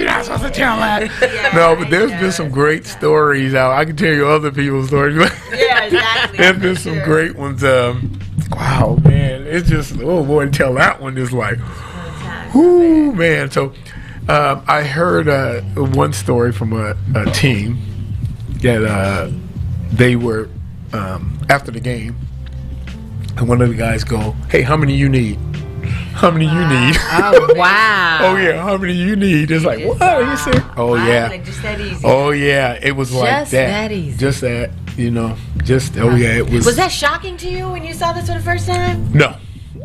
not supposed to tell that. No, but there's been some great stories out. I can tell you other people's stories. Yeah, exactly. There's been some great ones. Wow, man, it's just to tell that one is like, whoo, man. So, I heard one story from a team that they were after the game, and one of the guys go, "Hey, how many you need? How many you need?" Oh wow! Oh yeah, how many you need? It's like, what are you saying? Oh yeah, like just that easy. Oh yeah, it was like just that easy. Just that, it was. Was that shocking to you when you saw this for the first time? No.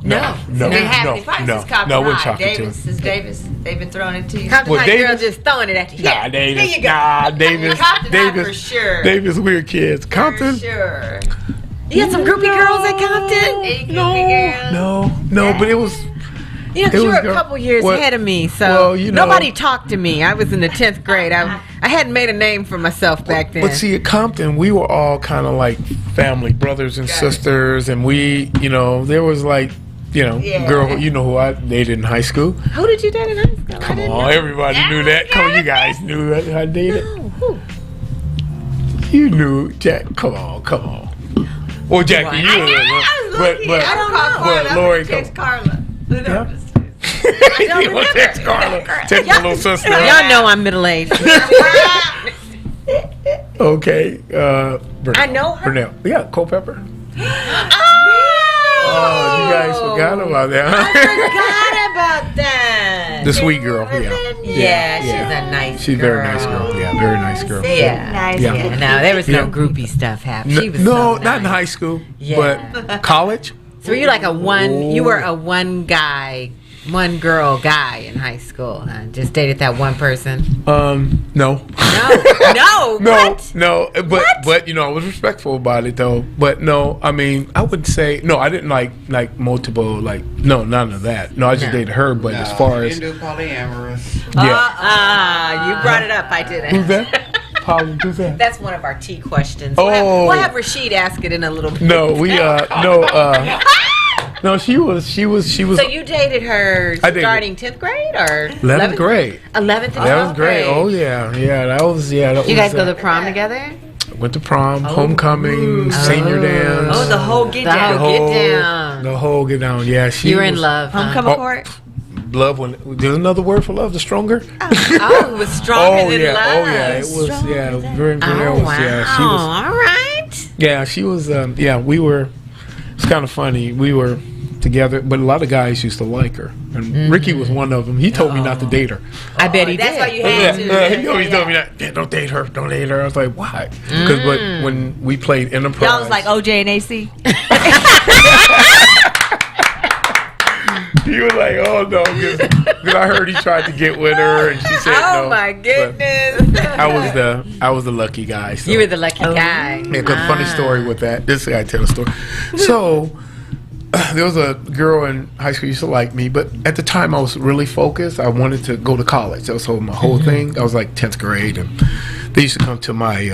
No, it wasn't shocking to us. Davis, they've been throwing it to you. Compton High girl just throwing it at you. Nah, Davis. Here you go. Nah, Davis. Compton for sure. Davis, weird kids. Compton. For sure. You had some groupie girls at Compton? No, but it was. You were a couple years ahead of me, so nobody talked to me. I was in the 10th grade. I hadn't made a name for myself back then. But see, at Compton, we were all kind of like family, brothers and sisters, and we, there was like, girl, who I dated in high school. Who did you date in high school? Come on, everybody knew that. Come on, you guys knew that I dated. No, who? You knew, Jack. Come on. Well, Jackie, you knew. I don't know. But Lori, text Carla. Yeah. You want to text Carla? Text my little sister. Y'all know I'm middle-aged. Okay. I know her. Burnell. Yeah, Culpepper. Oh, you guys forgot about that. I forgot about that. The sweet girl. Yeah, she's a nice She's a very nice girl. Yeah, very nice girl. Yeah. Nice. Yeah. No, there was no groupie stuff happening. She was no, so not in nice. high school. Yeah. But college. So you were like you were a one guy one girl guy in high school? Huh? Just dated that one person? No. No. No, What? no, but I was respectful about it though. But no, I mean, I would say no. I didn't like multiple, no, none of that. No, I just dated her. But as far as do polyamorous. You brought it up. I didn't. who's that? Poly, who's that? That's one of our T questions. Oh. We'll have Rashid ask it in a little bit. No, no, she was. So you dated her I dated- starting 10th grade or 11th grade. 11th and 12th That was great. grade. Oh yeah. That was You guys go to prom together? went to prom, homecoming, senior dance. Oh, the whole get The down. whole get down. The whole get down. Yeah, she. You were in was- love. Huh? Homecoming court. Love when there's another word for love. The stronger. Oh, it was stronger than love. Oh yeah. It was. Yeah. Very. Oh, was, wow. Yeah. She was. All right. Yeah. She was. Yeah. We were. It's kind of funny. We were together, but a lot of guys used to like her, and Ricky was one of them. He told me not to date her. I bet he That's did. why you had to. He always told me that. Yeah, don't date her. Don't date her. I was like, why? Because when we played Enterprise, Y'all was like OJ and AC. he was like, oh no, because I heard he tried to get with her, and she said no. Oh my But goodness. I was the lucky guy. So. You were the lucky guy. Yeah, good funny story with that. This guy tell a story. So there was a girl in high school who used to like me, but at the time I was really focused. I wanted to go to college. That was my whole thing. I was like 10th grade, and they used to come to my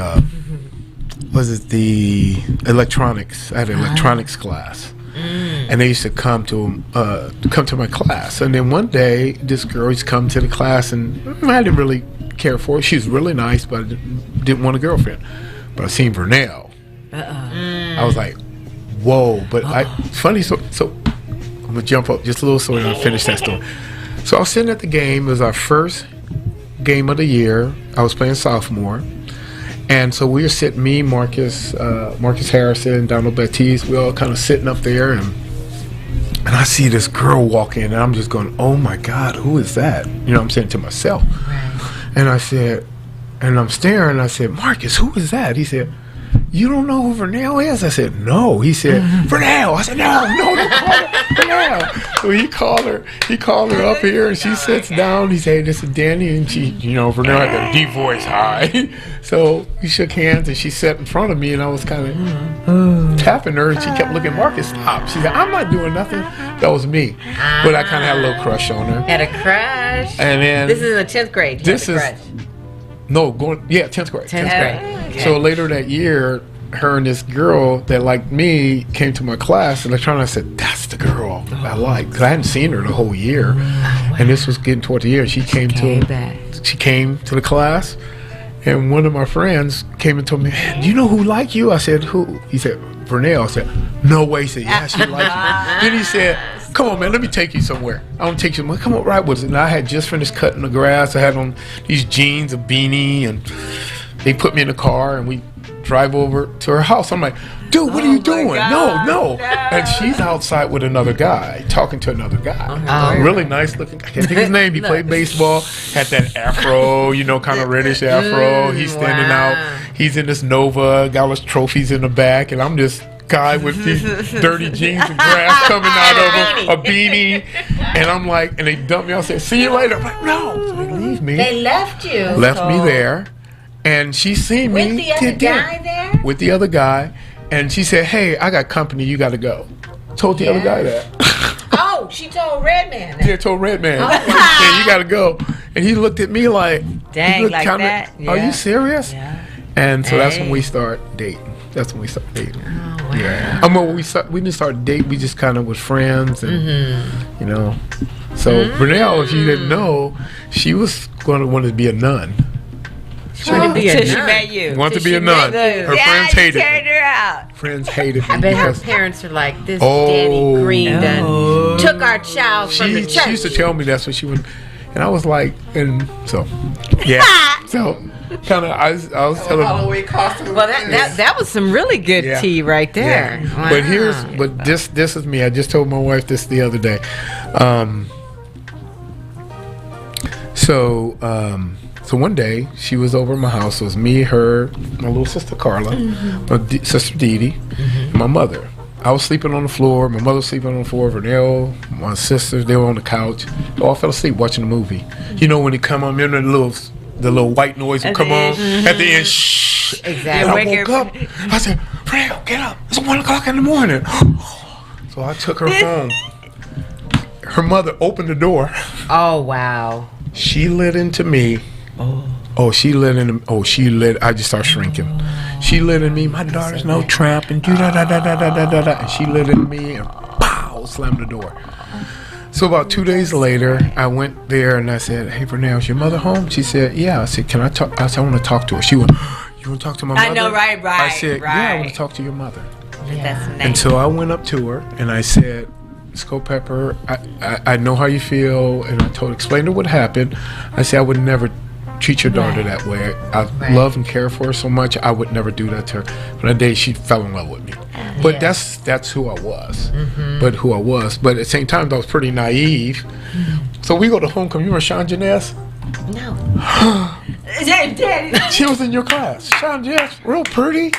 the electronics. I had an electronics class. And they used to come to my class. And then one day, this girl used to come to the class, and I didn't really care for her. She was really nice, but I didn't want a girlfriend. But I seen Vernell. I was like, whoa. But funny, so I'm going to jump up just a little so I'll finish that story. So I was sitting at the game. It was our first game of the year. I was playing sophomore. And so we were sitting, me, Marcus Harrison, Donald Baptiste, we all kind of sitting up there, and I see this girl walk in, and I'm just going, oh my God, who is that? You know what I'm saying to myself. And I said, and I'm staring, and I said, Marcus, who is that? He said, you don't know who Vernell is? I said, no. He said, Vernell. I said, no, don't call her Vernell. So he called her up here, and she sits down. He said, this is Danny, and she, Vernell had that deep voice, hi. So we shook hands, and she sat in front of me, and I was kind of tapping her, and she kept looking, Marcus, stop. She said, I'm not doing nothing. That was me. But I kind of had a little crush on her. Had a crush. And then This is in the 10th grade. this is 10th grade. 10th grade. Okay. So later that year, her and this girl that liked me came to my class, and I said, that's the girl I like. Because I hadn't seen her the whole year. And this was getting toward the year. She came to the class, and one of my friends came and told me, do you know who liked you? I said, who? He said, Vernell. I said, no way. He said, yeah, she liked you. Then he said, come on, man, let me take you somewhere. I want to take you somewhere. Come on, right with us. And I had just finished cutting the grass. I had on these jeans, a beanie, and they put me in the car, and we drive over to her house. I'm like, dude, what are you doing? No. And she's outside with another guy, talking to another guy. Really nice looking. I can't think of his name. He played baseball, had that afro, kind of reddish afro. He's standing out. He's in this Nova, got all his trophies in the back, and I'm this guy with these dirty jeans and grass coming out of him, a beanie. And I'm like, and they dumped me. I said, see you later. I'm like, no. So they leave me. They left you. Left me there. And she seen me. With the other guy there? With the other guy. And she said, hey, I got company. You got to go. Told the other guy that. Oh, she told Redman that. Yeah, told Redman. Yeah, you got to go. And he looked at me like, dang, like kinda, that? Are Yeah. you serious? Yeah. And so that's when we start dating. That's when we start dating. Oh, wow. Yeah. We didn't start dating. We just kind of was friends. And, So Vernell, if you didn't know, she was going to want to be a nun. She wanted to be Till she nun. met you. Wanted to be a She nun. met you. Her friends you hated turned me. her out. Friends hated me. I bet her because parents are like, this Oh. Danny Greene done took our child from the she church. used to tell me that's what she would, and I was like, and so, yeah. So, kind of, I was telling Halloween costume. Well, that was some really good Yeah. tea right there. Yeah. Wow. But this is me. I just told my wife this the other day. So one day she was over at my house. It was me, her, my little sister Carla, my sister Dee Dee, and my mother. I was sleeping on the floor. My mother was sleeping on the floor. Vernell, my sisters, they were on the couch. They all fell asleep watching the movie. You know when they come on, remember the little white noise would come on at the end. Shh. Exactly. And I woke up. I said, Vernell, get up. It's 1 o'clock in the morning. So I took her home. Her mother opened the door. Oh, wow. She lit into me. She lit into. I just started shrinking. She lit in me. My daughter's no tramp, and and she lit in me, and pow, slammed the door. So about 2 days later, I went there and I said, "Hey, Vernell, is your mother home?" She said, "Yeah." I said, "Can I talk?" I said, "I want to talk to her." She went, "You want to talk to my mother?" I know, right. I said, "Yeah, I want to talk to your mother." That's nice. And so I went up to her and I said, "Ms. Culpepper, I know how you feel," and I explained to her what happened. I said, "I would never treat your daughter that way. I love and care for her so much. I would never do that to her." But that day she fell in love with me. But that's who I was. But at the same time, I was pretty naive. So we go to homecoming. You remember Sean Janess? No. She was in your class. Sean Janess, real pretty.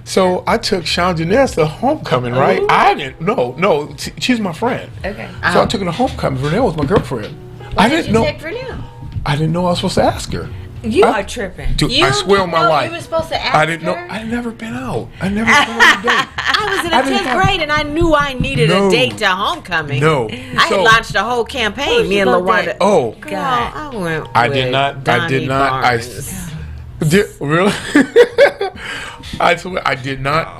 So I took Sean Janess to homecoming, right? I didn't. No, she's my friend. Okay. So I took her to homecoming. Vernell was my girlfriend. Why I didn't did know. you take Vernell? I didn't know I was supposed to ask her. You are tripping. Dude, You I swear on didn't my know life. you were supposed to ask I didn't know. her? I'd never been out. I never been on a date. I was in I the didn't 10th have- grade and I knew I needed No. a date to homecoming. No. I had So- launched a whole campaign. Me and about LaWanda. that? Oh, Girl, I went I with did not. Donnie Barnes. Really? I swear, I did not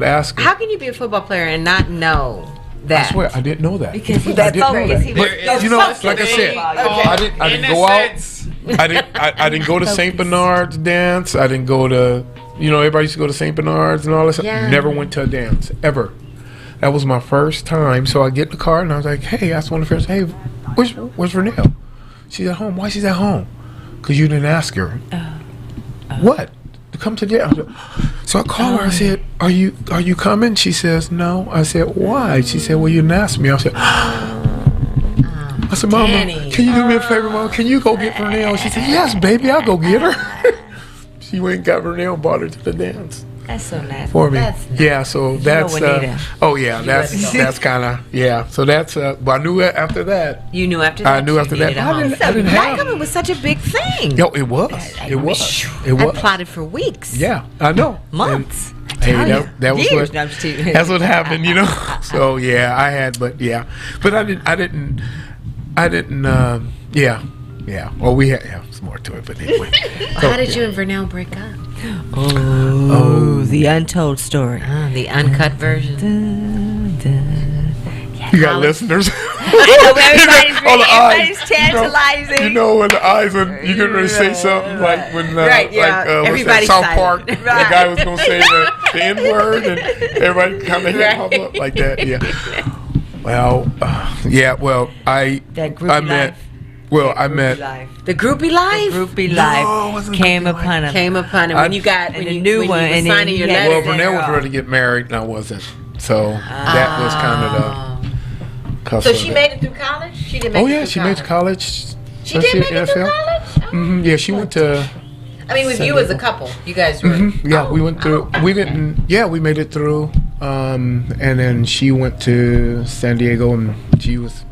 ask her. How can you be a football player and not know that? I swear, I didn't know that. Because I didn't know crazy. that. But, you know, like I said, I didn't go out. I didn't go to St. Bernard's dance. I didn't go to, everybody used to go to St. Bernard's and all that stuff. Yeah. Never went to a dance, ever. That was my first time. So I get in the car and I was like, hey, I asked one of the friends, hey, where's Vernell? She's at home. Why she's at home? Because you didn't ask her. What? To come to dance? So I called her. I said, are you coming? She says, no. I said, why? She said, well, you didn't ask me. I said, Mama, Danny. can you do me a favor, Mama? Can you go get Vernell? She said, yes, baby, I'll go get her. She went and got Vernell and brought her to the dance That's so nice. for me. That's nice. Yeah, so that's Juanita. that's kind of so that's but I knew after that. You knew after that. I knew after that. I didn't have. Homecoming was such a big thing. Yo, it was. It was. It I was. plotted for weeks. Yeah, I know. Months. And, hey, that was Years. what. No, I'm just teasing. That's what happened, So yeah, I had, but I didn't. Yeah. Well, we had. Yeah, there's more to it, but anyway. How did you and Vernell break up? Oh, the untold story. The uncut version. You got listeners. Everybody's tantalizing. You know when the eyes when you get ready to say something like when Right, yeah. what's that, Everybody's South silent. Park, the Right. guy was gonna say the N word and everybody kind of hit up like that. Yeah. Well, Well, That groupie I met. life. Well, I met. The groupie life Groupie it life wasn't came groupie life. upon him. came upon him when you got and when the you, new when one, you were and then signing he your had- Well, letter. Vernell was ready to get married, and I wasn't. So that was kind of the. So she made it through college? She didn't make Oh it yeah, through she college. made it to college. She did make it through college? Yeah, she went to. I mean, with you as a couple, you guys were. Yeah, we went through. We didn't. Yeah, we made it through. And then she went to San Diego, and she was.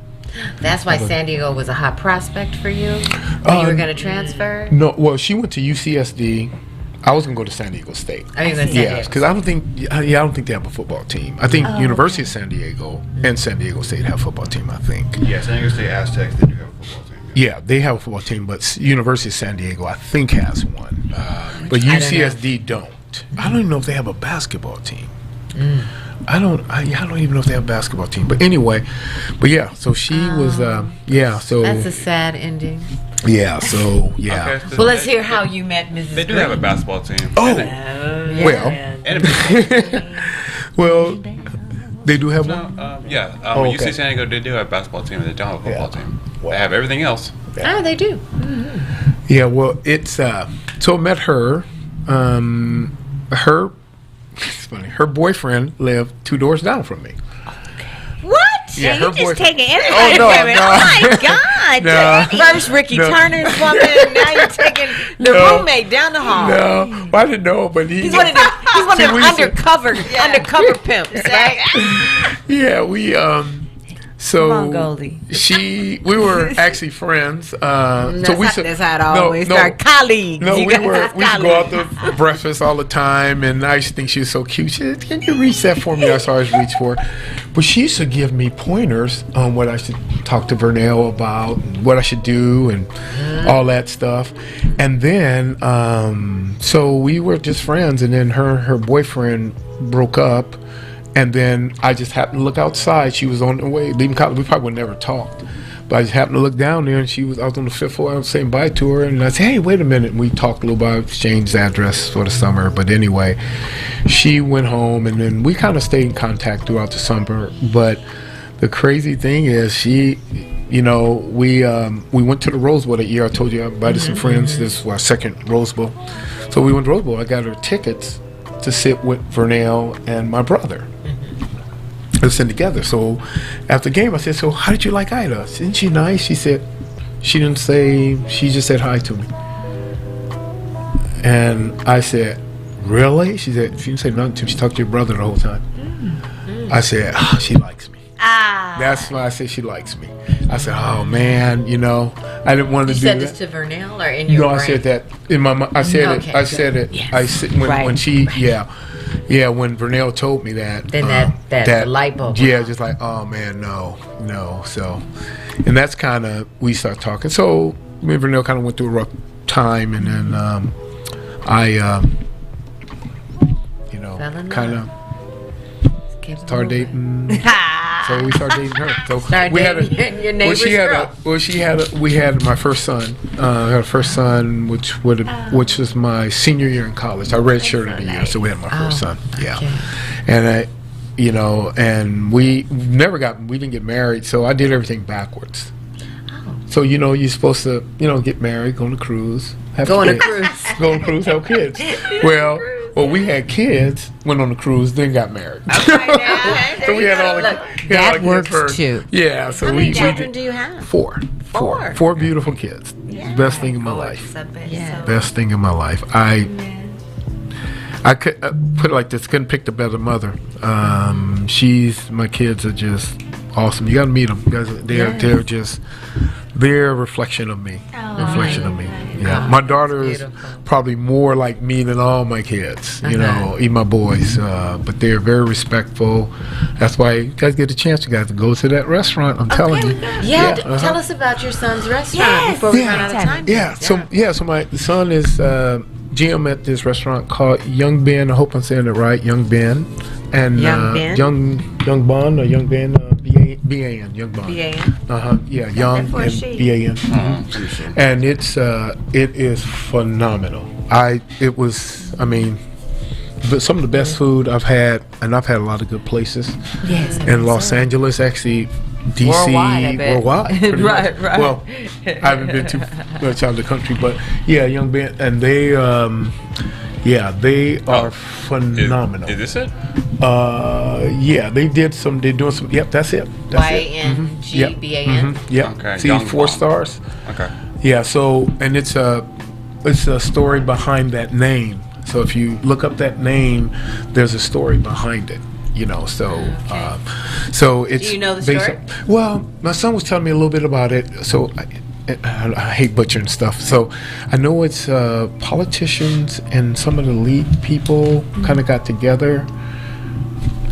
That's why San Diego was a hot prospect for you when you were going to transfer? No, well, she went to UCSD. I was gonna go to San Diego State. I mean, San Diego. Yes, because I don't think. I don't think they have a football team. I think University of San Diego and San Diego State have a football team. I think. Yeah, San Diego State Aztecs, they do have a football team. Yeah, they have a football team, but University of San Diego, I think, has one. But UCSD don't. I don't even know if they have a basketball team. I don't even know if they have a basketball team. But anyway, so she was. So That's a sad ending. yeah. So yeah. Okay, so Well, let's hear how you met Mrs. They do have a basketball team. Oh well, And a well, they do have no, one. UC okay. San Diego, they do have a basketball team, and they don't have a football Yeah. team. Wow. They have everything else. Oh, they do. Yeah. Well, it's so I met her. It's funny. Her boyfriend lived 2 doors down from me. What? Yeah, you her just boy- taking Oh, everybody no, from it. no. Oh my God. God. No. First Ricky No. Turner's woman, now you're taking the No. roommate down the hall. No, I didn't know, but He's one of them, See, we used to- undercover pimps, right? Yeah, we so Come on, Goldie. we were actually friends. That's how it always starts. Colleagues. No, You we guys used to go out colleagues. to breakfast all the time, and I used to think she was so cute. She said, "Can you reach that for me?" I always reach for it. But she used to give me pointers on what I should talk to Vernell about, and what I should do, and all that stuff. And then, so we were just friends, and then her boyfriend broke up. And then I just happened to look outside. She was on the way leaving college. We probably would never talked, but I just happened to look down there, and I was on the 5th floor. I was saying bye to her, and I said, "Hey, wait a minute." And we talked a little about exchanged address for the summer. But anyway, she went home, and then we kind of stayed in contact throughout the summer. But the crazy thing is, she, we went to the Rose Bowl that year. I told you I invited some friends. This was our second Rose Bowl, so we went to Rose Bowl. I got her tickets to sit with Vernell and my brother. We were sitting together. So after the game, I said, "So how did you like Ida? Isn't she nice?" She said, she just said hi to me. And I said, "Really?" She said, "She didn't say nothing to me. She talked to your brother the whole time." I said, "Oh, she likes me." That's why I said she likes me. I said, "Oh man, I didn't want to do that." You said this to Vernell or in your brain? I said that in my mind. I said Okay, it. I said it. yes. I said when she, when Vernell told me that. Then that light bulb went Yeah, off. just like, oh man, no. So, and that's kind of we start talking. So me and Vernell kind of went through a rough time, and then I, Fell in kind love. of Keep started moving. dating. So we started dating her. So Started we had dating your neighbor's girl. we had my first son. Our first son, which was my senior year in college. I redshirted a year, so we had my first son. Yeah, okay. and and we didn't get married, so I did everything backwards. So you're supposed to get married, go on a cruise, have Go on a kids. cruise. Go on a cruise, have kids. Well, we had kids, went on a cruise, then got married. So we had all the that kids works first. too. Yeah, so How we many children did do you have? four beautiful kids. Best thing in my life. Best thing in my life. I could put it like this: couldn't pick the better mother. My kids are just awesome. You got to meet them. They're just they're a reflection of me. Yeah, my daughter is probably more like me than all my kids. Even my boys. But they're very respectful. That's why you guys get a chance. You guys to go to that restaurant. I'm telling you. Yeah, tell us about your son's restaurant before we run out of time. So my son is GM at this restaurant called Young Ben. I hope I'm saying it right. Young Ben. And Young Ben? Young Bond or Young Ben, B-A-N, Young Bond. B-A-N? Yeah, Young for a and she. B-A-N. And it is phenomenal. Some of the best food I've had, and I've had a lot of good places. Yes. In Los Angeles, actually, DC, Worldwide, I bet. worldwide. pretty Right, much. right. Well, I haven't been too much out of the country, but yeah, Young Ben, and they are phenomenal. Is this it? Yeah, they're doing some. Yep, that's it. That's it. Y-N-G-B-A-N? Yeah. Okay, See, Young 4 Bond. stars. Okay. Yeah. So, and it's a story behind that name. So if you look up that name, there's a story behind it. So it's. Do you know the based story? Well, my son was telling me a little bit about it. So I hate butchering stuff. So I know it's politicians and some of the lead people kind of got together.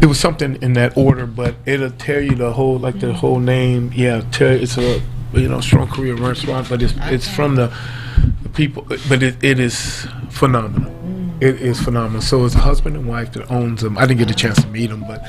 It was something in that order, but it'll tell you the whole name. Yeah, it's a strong Korean restaurant, but it's from the people. But it is phenomenal. It is phenomenal. So it's a husband and wife that owns them. I didn't get a chance to meet them, but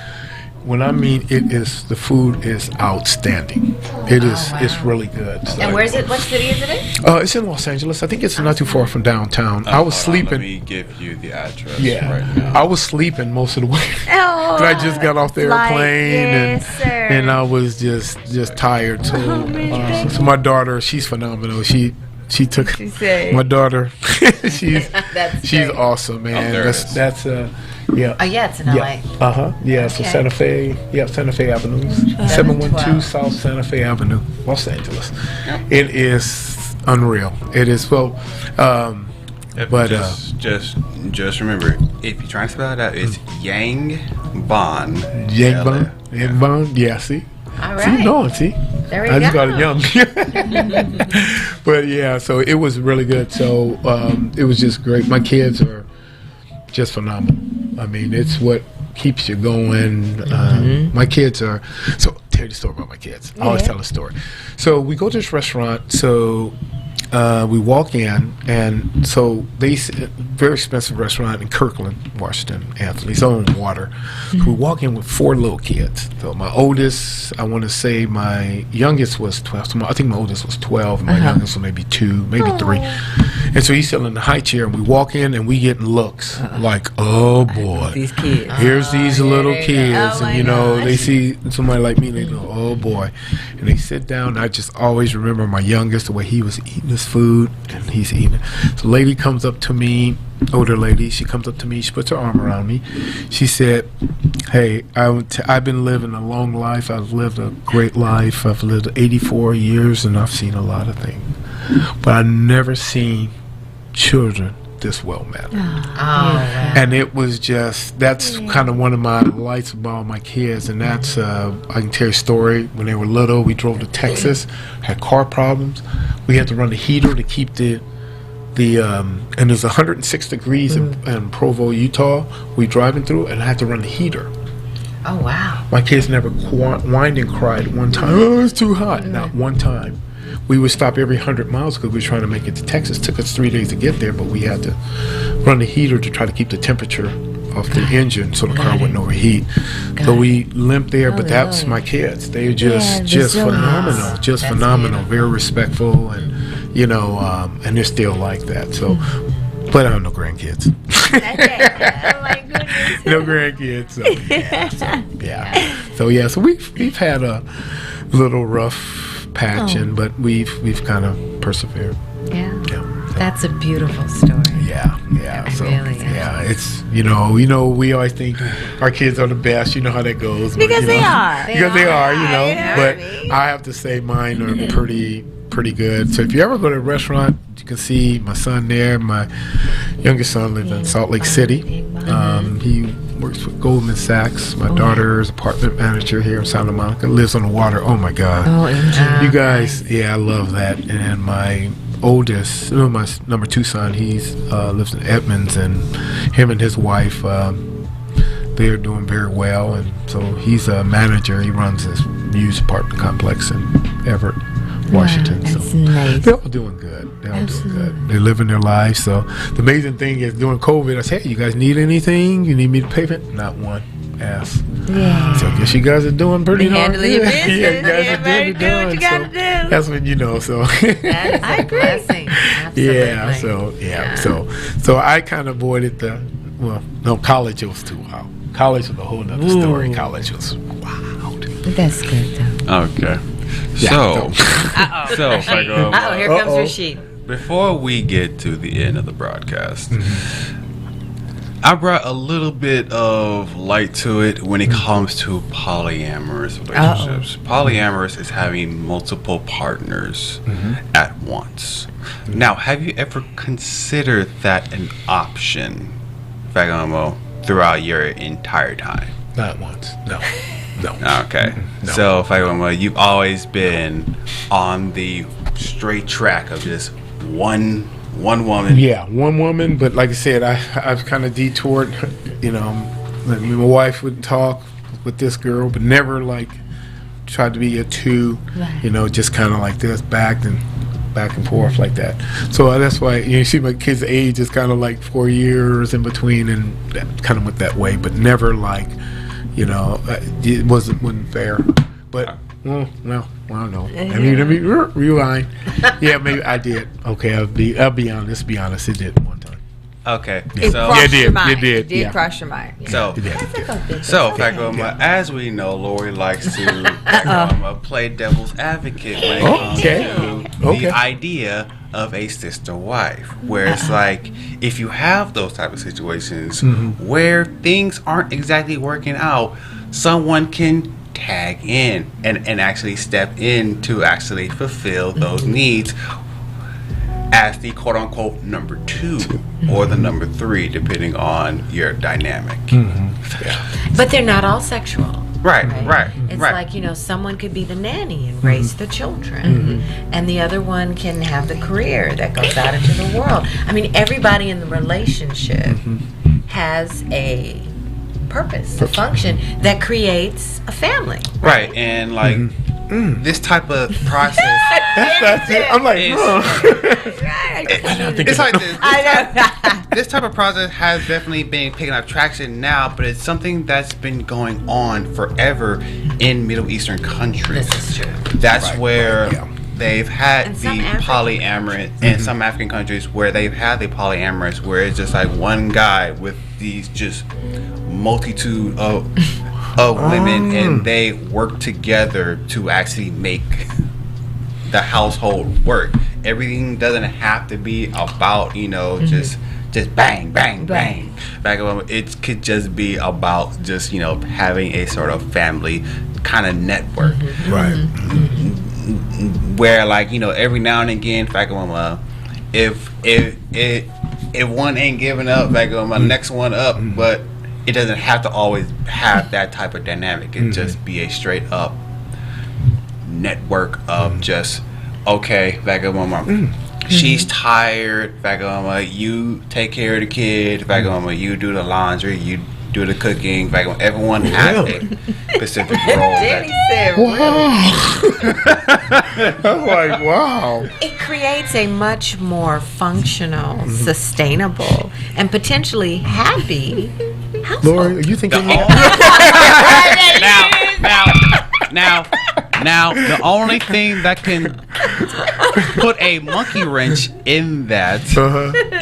when I mean the food is outstanding. It's really good. So, And where is it? What city is it in? it's in Los Angeles. I think it's not too far from downtown. I was Hold on, sleeping. Let me give you the address Yeah, right now. I was sleeping most of the way. Oh, I just got off the flight. airplane Yes, sir. and I was just tired. So, so my daughter, she's phenomenal. She she took She said. my daughter. she's That's she's great. awesome, man. there it is. That's yeah. Oh, yeah, it's in Yeah. LA. Yeah. So Okay. Santa Fe. Yeah, Santa Fe Avenue. 712 South Santa Fe Avenue, Los Angeles. It is unreal. It is but just remember, if you're trying to spell it out, it's Yang Bon. Yang Bond. Yeah. See. All See, right. no, see, There we I just go. got it young. But yeah, so it was really good. So it was just great. My kids are just phenomenal. I mean, it's what keeps you going. My kids are. So tell you the story about my kids. I always tell a story. So we go to this restaurant. So we walk in, and so very expensive restaurant in Kirkland, Washington, Anthony's own water. We walk in with 4 little kids. So my oldest, I want to say my youngest was 12. So I think my oldest was 12, and my youngest was maybe 2, maybe 3. And so he's still in the high chair, and we walk in, and we getting looks like, oh boy, These kids. here's these little kids, Oh, and they see somebody like me, and they go, oh boy, and they sit down. And I just always remember my youngest, the way he was eating his food, and he's eating it. So lady comes up to me, older lady, she comes up to me, she puts her arm around me. She said, hey, I've been living a long life. I've lived a great life. I've lived 84 years, and I've seen a lot of things. But I've never seen children this well mannered. And it was just, that's kind of one of my lights about my kids. And that's, I can tell you a story. When they were little, we drove to Texas, had car problems. We had to run the heater to keep and it was 106 degrees in Provo, Utah. We driving through, and I had to run the heater. Oh, wow. My kids never whined and cried one time. Oh, it's too hot. Not one time. We would stop every 100 miles because we were trying to make it to Texas. It took us 3 days to get there, but we had to run the heater to try to keep the temperature off the engine so the car wouldn't overheat. So we limped there, but that's my kids. They're just phenomenal, just phenomenal, very respectful, and and they're still like that. So, but I have no grandkids. Oh my goodness. No grandkids. So we've had a little rough patch, but we've kind of persevered. Yeah. Yeah. That's a beautiful story. Yeah. It So really is. yeah, it's we always think our kids are the best. You know how that goes. Because they are. Because they are. Yeah, But I mean. I have to say mine are pretty good. So if you ever go to a restaurant, you can see my son there. My youngest son lives in Salt Lake City. He works with Goldman Sachs. My daughter is apartment manager here in Santa Monica. Lives on the water. Oh my God. Oh, enjoy. You guys, I love that. And my oldest, my number 2 son, he's lives in Edmonds, and him and his wife, they're doing very well. And so he's a manager. He runs this Muse apartment complex in Everett, Washington. That's So nice. they're all doing good. They're all doing good. They're living their lives. So the amazing thing is, during COVID, I said, hey, you guys need anything? You need me to pay for it? Not one ask. Yeah. So I guess you guys are doing pretty Be hard. handling your business. Yeah, you guys Everybody are do doing what you so gotta do. that's when you know. So That is I a agree. blessing. Absolutely. yeah. So I kind of avoided college. It was too wild. College was a whole nother story. College was wild. That's good, though. Okay. Yeah, So if I go, Uh-oh, here comes Rashid. before we get to the end of the broadcast, I brought a little bit of light to it when it comes to polyamorous relationships. Polyamorous is having multiple partners at once. Now, have you ever considered that an option, Fagamo, throughout your entire time? Not once. No. Okay. So, Fagamo, you've always been on the straight track of just one woman. Yeah, one woman, but like I said, I've kind of detoured. My wife would talk with this girl, but never like tried to be a 2. Just kind of like this, back and forth like that. So that's why you see my kids' age is kind of like 4 years in between, and that kind of went that way, but never like, it wasn't fair. But well, I don't know. Let me rewind. Yeah, maybe I did. Okay, I'll be honest. It did one time. Okay. It So, crossed your it mind. did, It did yeah. cross your mind. so, Fagoma, as we know, Lori likes to play devil's advocate when it comes Okay. to Okay. the idea of a sister wife, where it's like if you have those type of situations where things aren't exactly working out, someone can tag in and actually step in to actually fulfill those needs as the quote unquote number 2 or the number 3, depending on your dynamic. But they're not all sexual. Right. It's like, someone could be the nanny and raise the children, and the other one can have the career that goes out into the world. I mean, everybody in the relationship has a purpose, a function that creates a family. Right, and like this type of process. That's it. I'm like, It's like this type of process has definitely been picking up traction now, but it's something that's been going on forever in Middle Eastern countries. This is true. That's where they've had And the some African polyamorous, in some African countries where they've had the polyamorous, where it's just like one guy with these just multitude of women, and they work together to actually make the household work. Everything doesn't have to be about just bang bang bang. It could just be about just having a sort of family kind of network, right. where like every now and again, if one ain't giving up, next one up, but it doesn't have to always have that type of dynamic. It just be a straight up network of just she's tired, you take care of the kid, you do the laundry, you do the cooking, everyone has a specific role. Danny said, I'm like, wow. It creates a much more functional, sustainable, and potentially happy household. Lori, are you thinking? Now, the only thing that can put a monkey wrench in that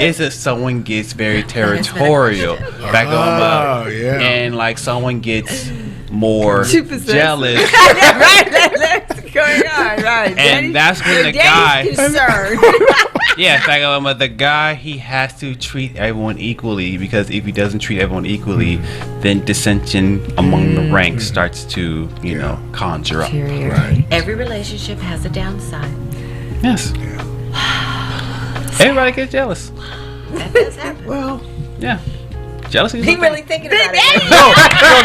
is if someone gets very territorial, and like someone gets more jealous, What's going on? Right. and that's when the guy, concerned. the guy, he has to treat everyone equally, because if he doesn't treat everyone equally, then dissension among the ranks starts to conjure up. Right. Every relationship has a downside. Yes. Everybody gets jealous. That does happen. Well, Yeah. Jealousy. He really thinking about it. no,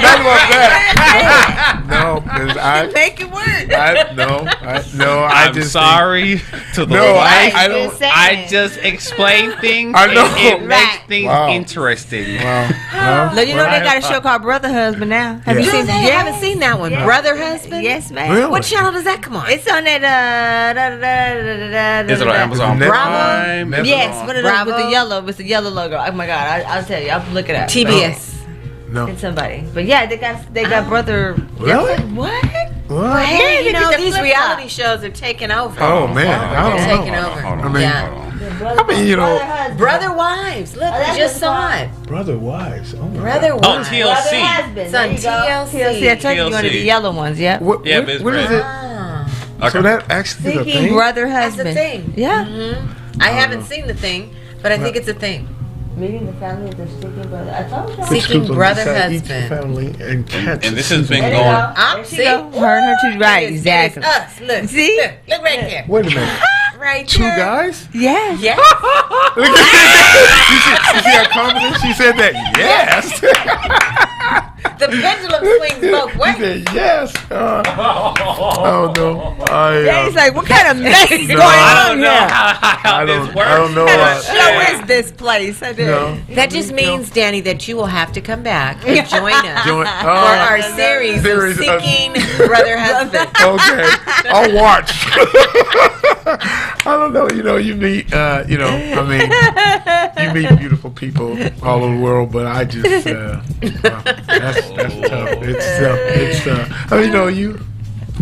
not about that. No, because Make it work. I'm sorry to the No, wife. I don't. I just explain things. I know. And it makes things Wow. interesting. Wow. Look, they got a show called Brother Husband now. Have you Yeah. seen? I haven't seen that one. Yeah. Brother Husband? Yes, man. Really? What channel does that come on? It's on that. Is it on Amazon Netflix? Prime? Bravo? Yes, one of those Bravo? with the yellow logo. Oh my God, I'll tell you. I'll look it up. TBS. No. It's somebody, but yeah, they got Brother. Really? What? What? Hey, they get the these flip reality shows are taking over. Oh man, I don't They're know. taking over. Hold on, I mean- yeah. I mean, Brother Wives. Look, we just saw it. Brother wives. Oh my Brother God. Wives. TLC. It's on TLC. TLC. I told you one of the TLC. yellow ones. Yeah. What, Yeah, what, but it's what is red. it? Ah, So that actually is a Seeking thing? Brother that's Husband. a thing. Yeah. I haven't seen the thing, but I think it's a thing. Meeting the family of the seeking brother. I told you. Seeking Scoops on brother each side, each husband. family and catch. And this has been There you going. go. Ah, There she see? go. Her and her two. Right. It is Exactly. us. Look. See? Look right there. Wait a minute. Right Two there. guys? Yeah. Yes. Look at you see how confident she said that? Yes. The pendulum swings both She ways. said yes. Oh no. He's like, what kind of mess is going No. I on don't know here? how this works. I don't know. What kind of show is this place? I do. No. That just means, Danny, that you will have to come back and join us Join- for our series of series of- Seeking Brother Husband. Okay, I'll watch. I don't know. You meet. You meet beautiful people all over the world, but I just. That's tough. It's tough. I mean, you.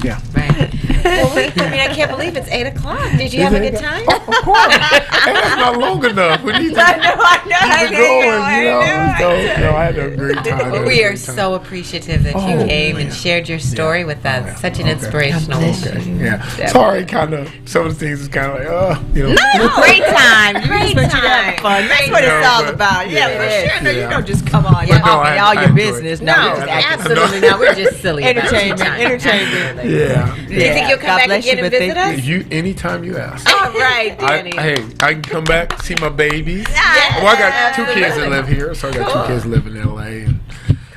Yeah. Right. I mean, I can't believe it's 8 o'clock. Did you have a good time? Of course. Hey, that's not long enough. We need to I know. keep it going, you know. So I had a great time. Well, we are so appreciative that you came and shared your story with us. Such an inspirational woman. Yeah. Sorry, kind of. Some of the things is kind of like, you know. No, great time. You Great just want you to have time. fun. That's what it's all about. Yeah, for sure. No, you don't just come on and But no, tell me I all your enjoyed business. it. No, No, you just acting absolutely not. We're just silly. about entertainment. your time. Entertainment. Yeah. Do you think you'll come God back bless again you, and but visit thank us? You anytime you ask. All right, Danny. I can come back, see my babies. Well, I got 2 kids that live here, so I got 2 kids living in LA, and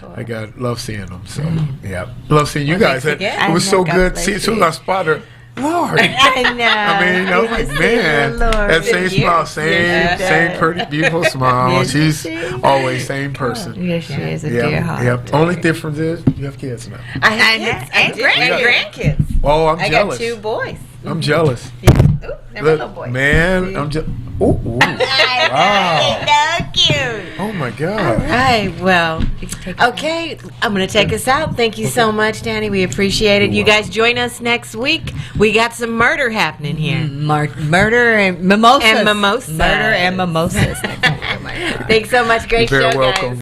I love seeing them. So yeah, love seeing you guys. thanks again. It was so God good. bless See, as soon as I spotted her, Lord. I know. I mean, I was like, man, that same smile, same pretty, beautiful smile. Yes, She's she is. always same person. Yes, she is a dear Yep, heart. yep. Only difference is you have kids now. I have kids. I and do. grandkids. Oh, I'm I jealous. got 2 boys. I'm jealous. Ooh, they're my little Look, boys. man, I'm just. Ooh, wow. So cute. Oh my God. Right, well, okay, I'm going to take us out. Thank you so much, Danny. We appreciate it. You guys join us next week. We got some murder happening here. Murder and mimosas. And mimosas. Murder and mimosas. Thanks so much. Great You're very show, welcome. guys.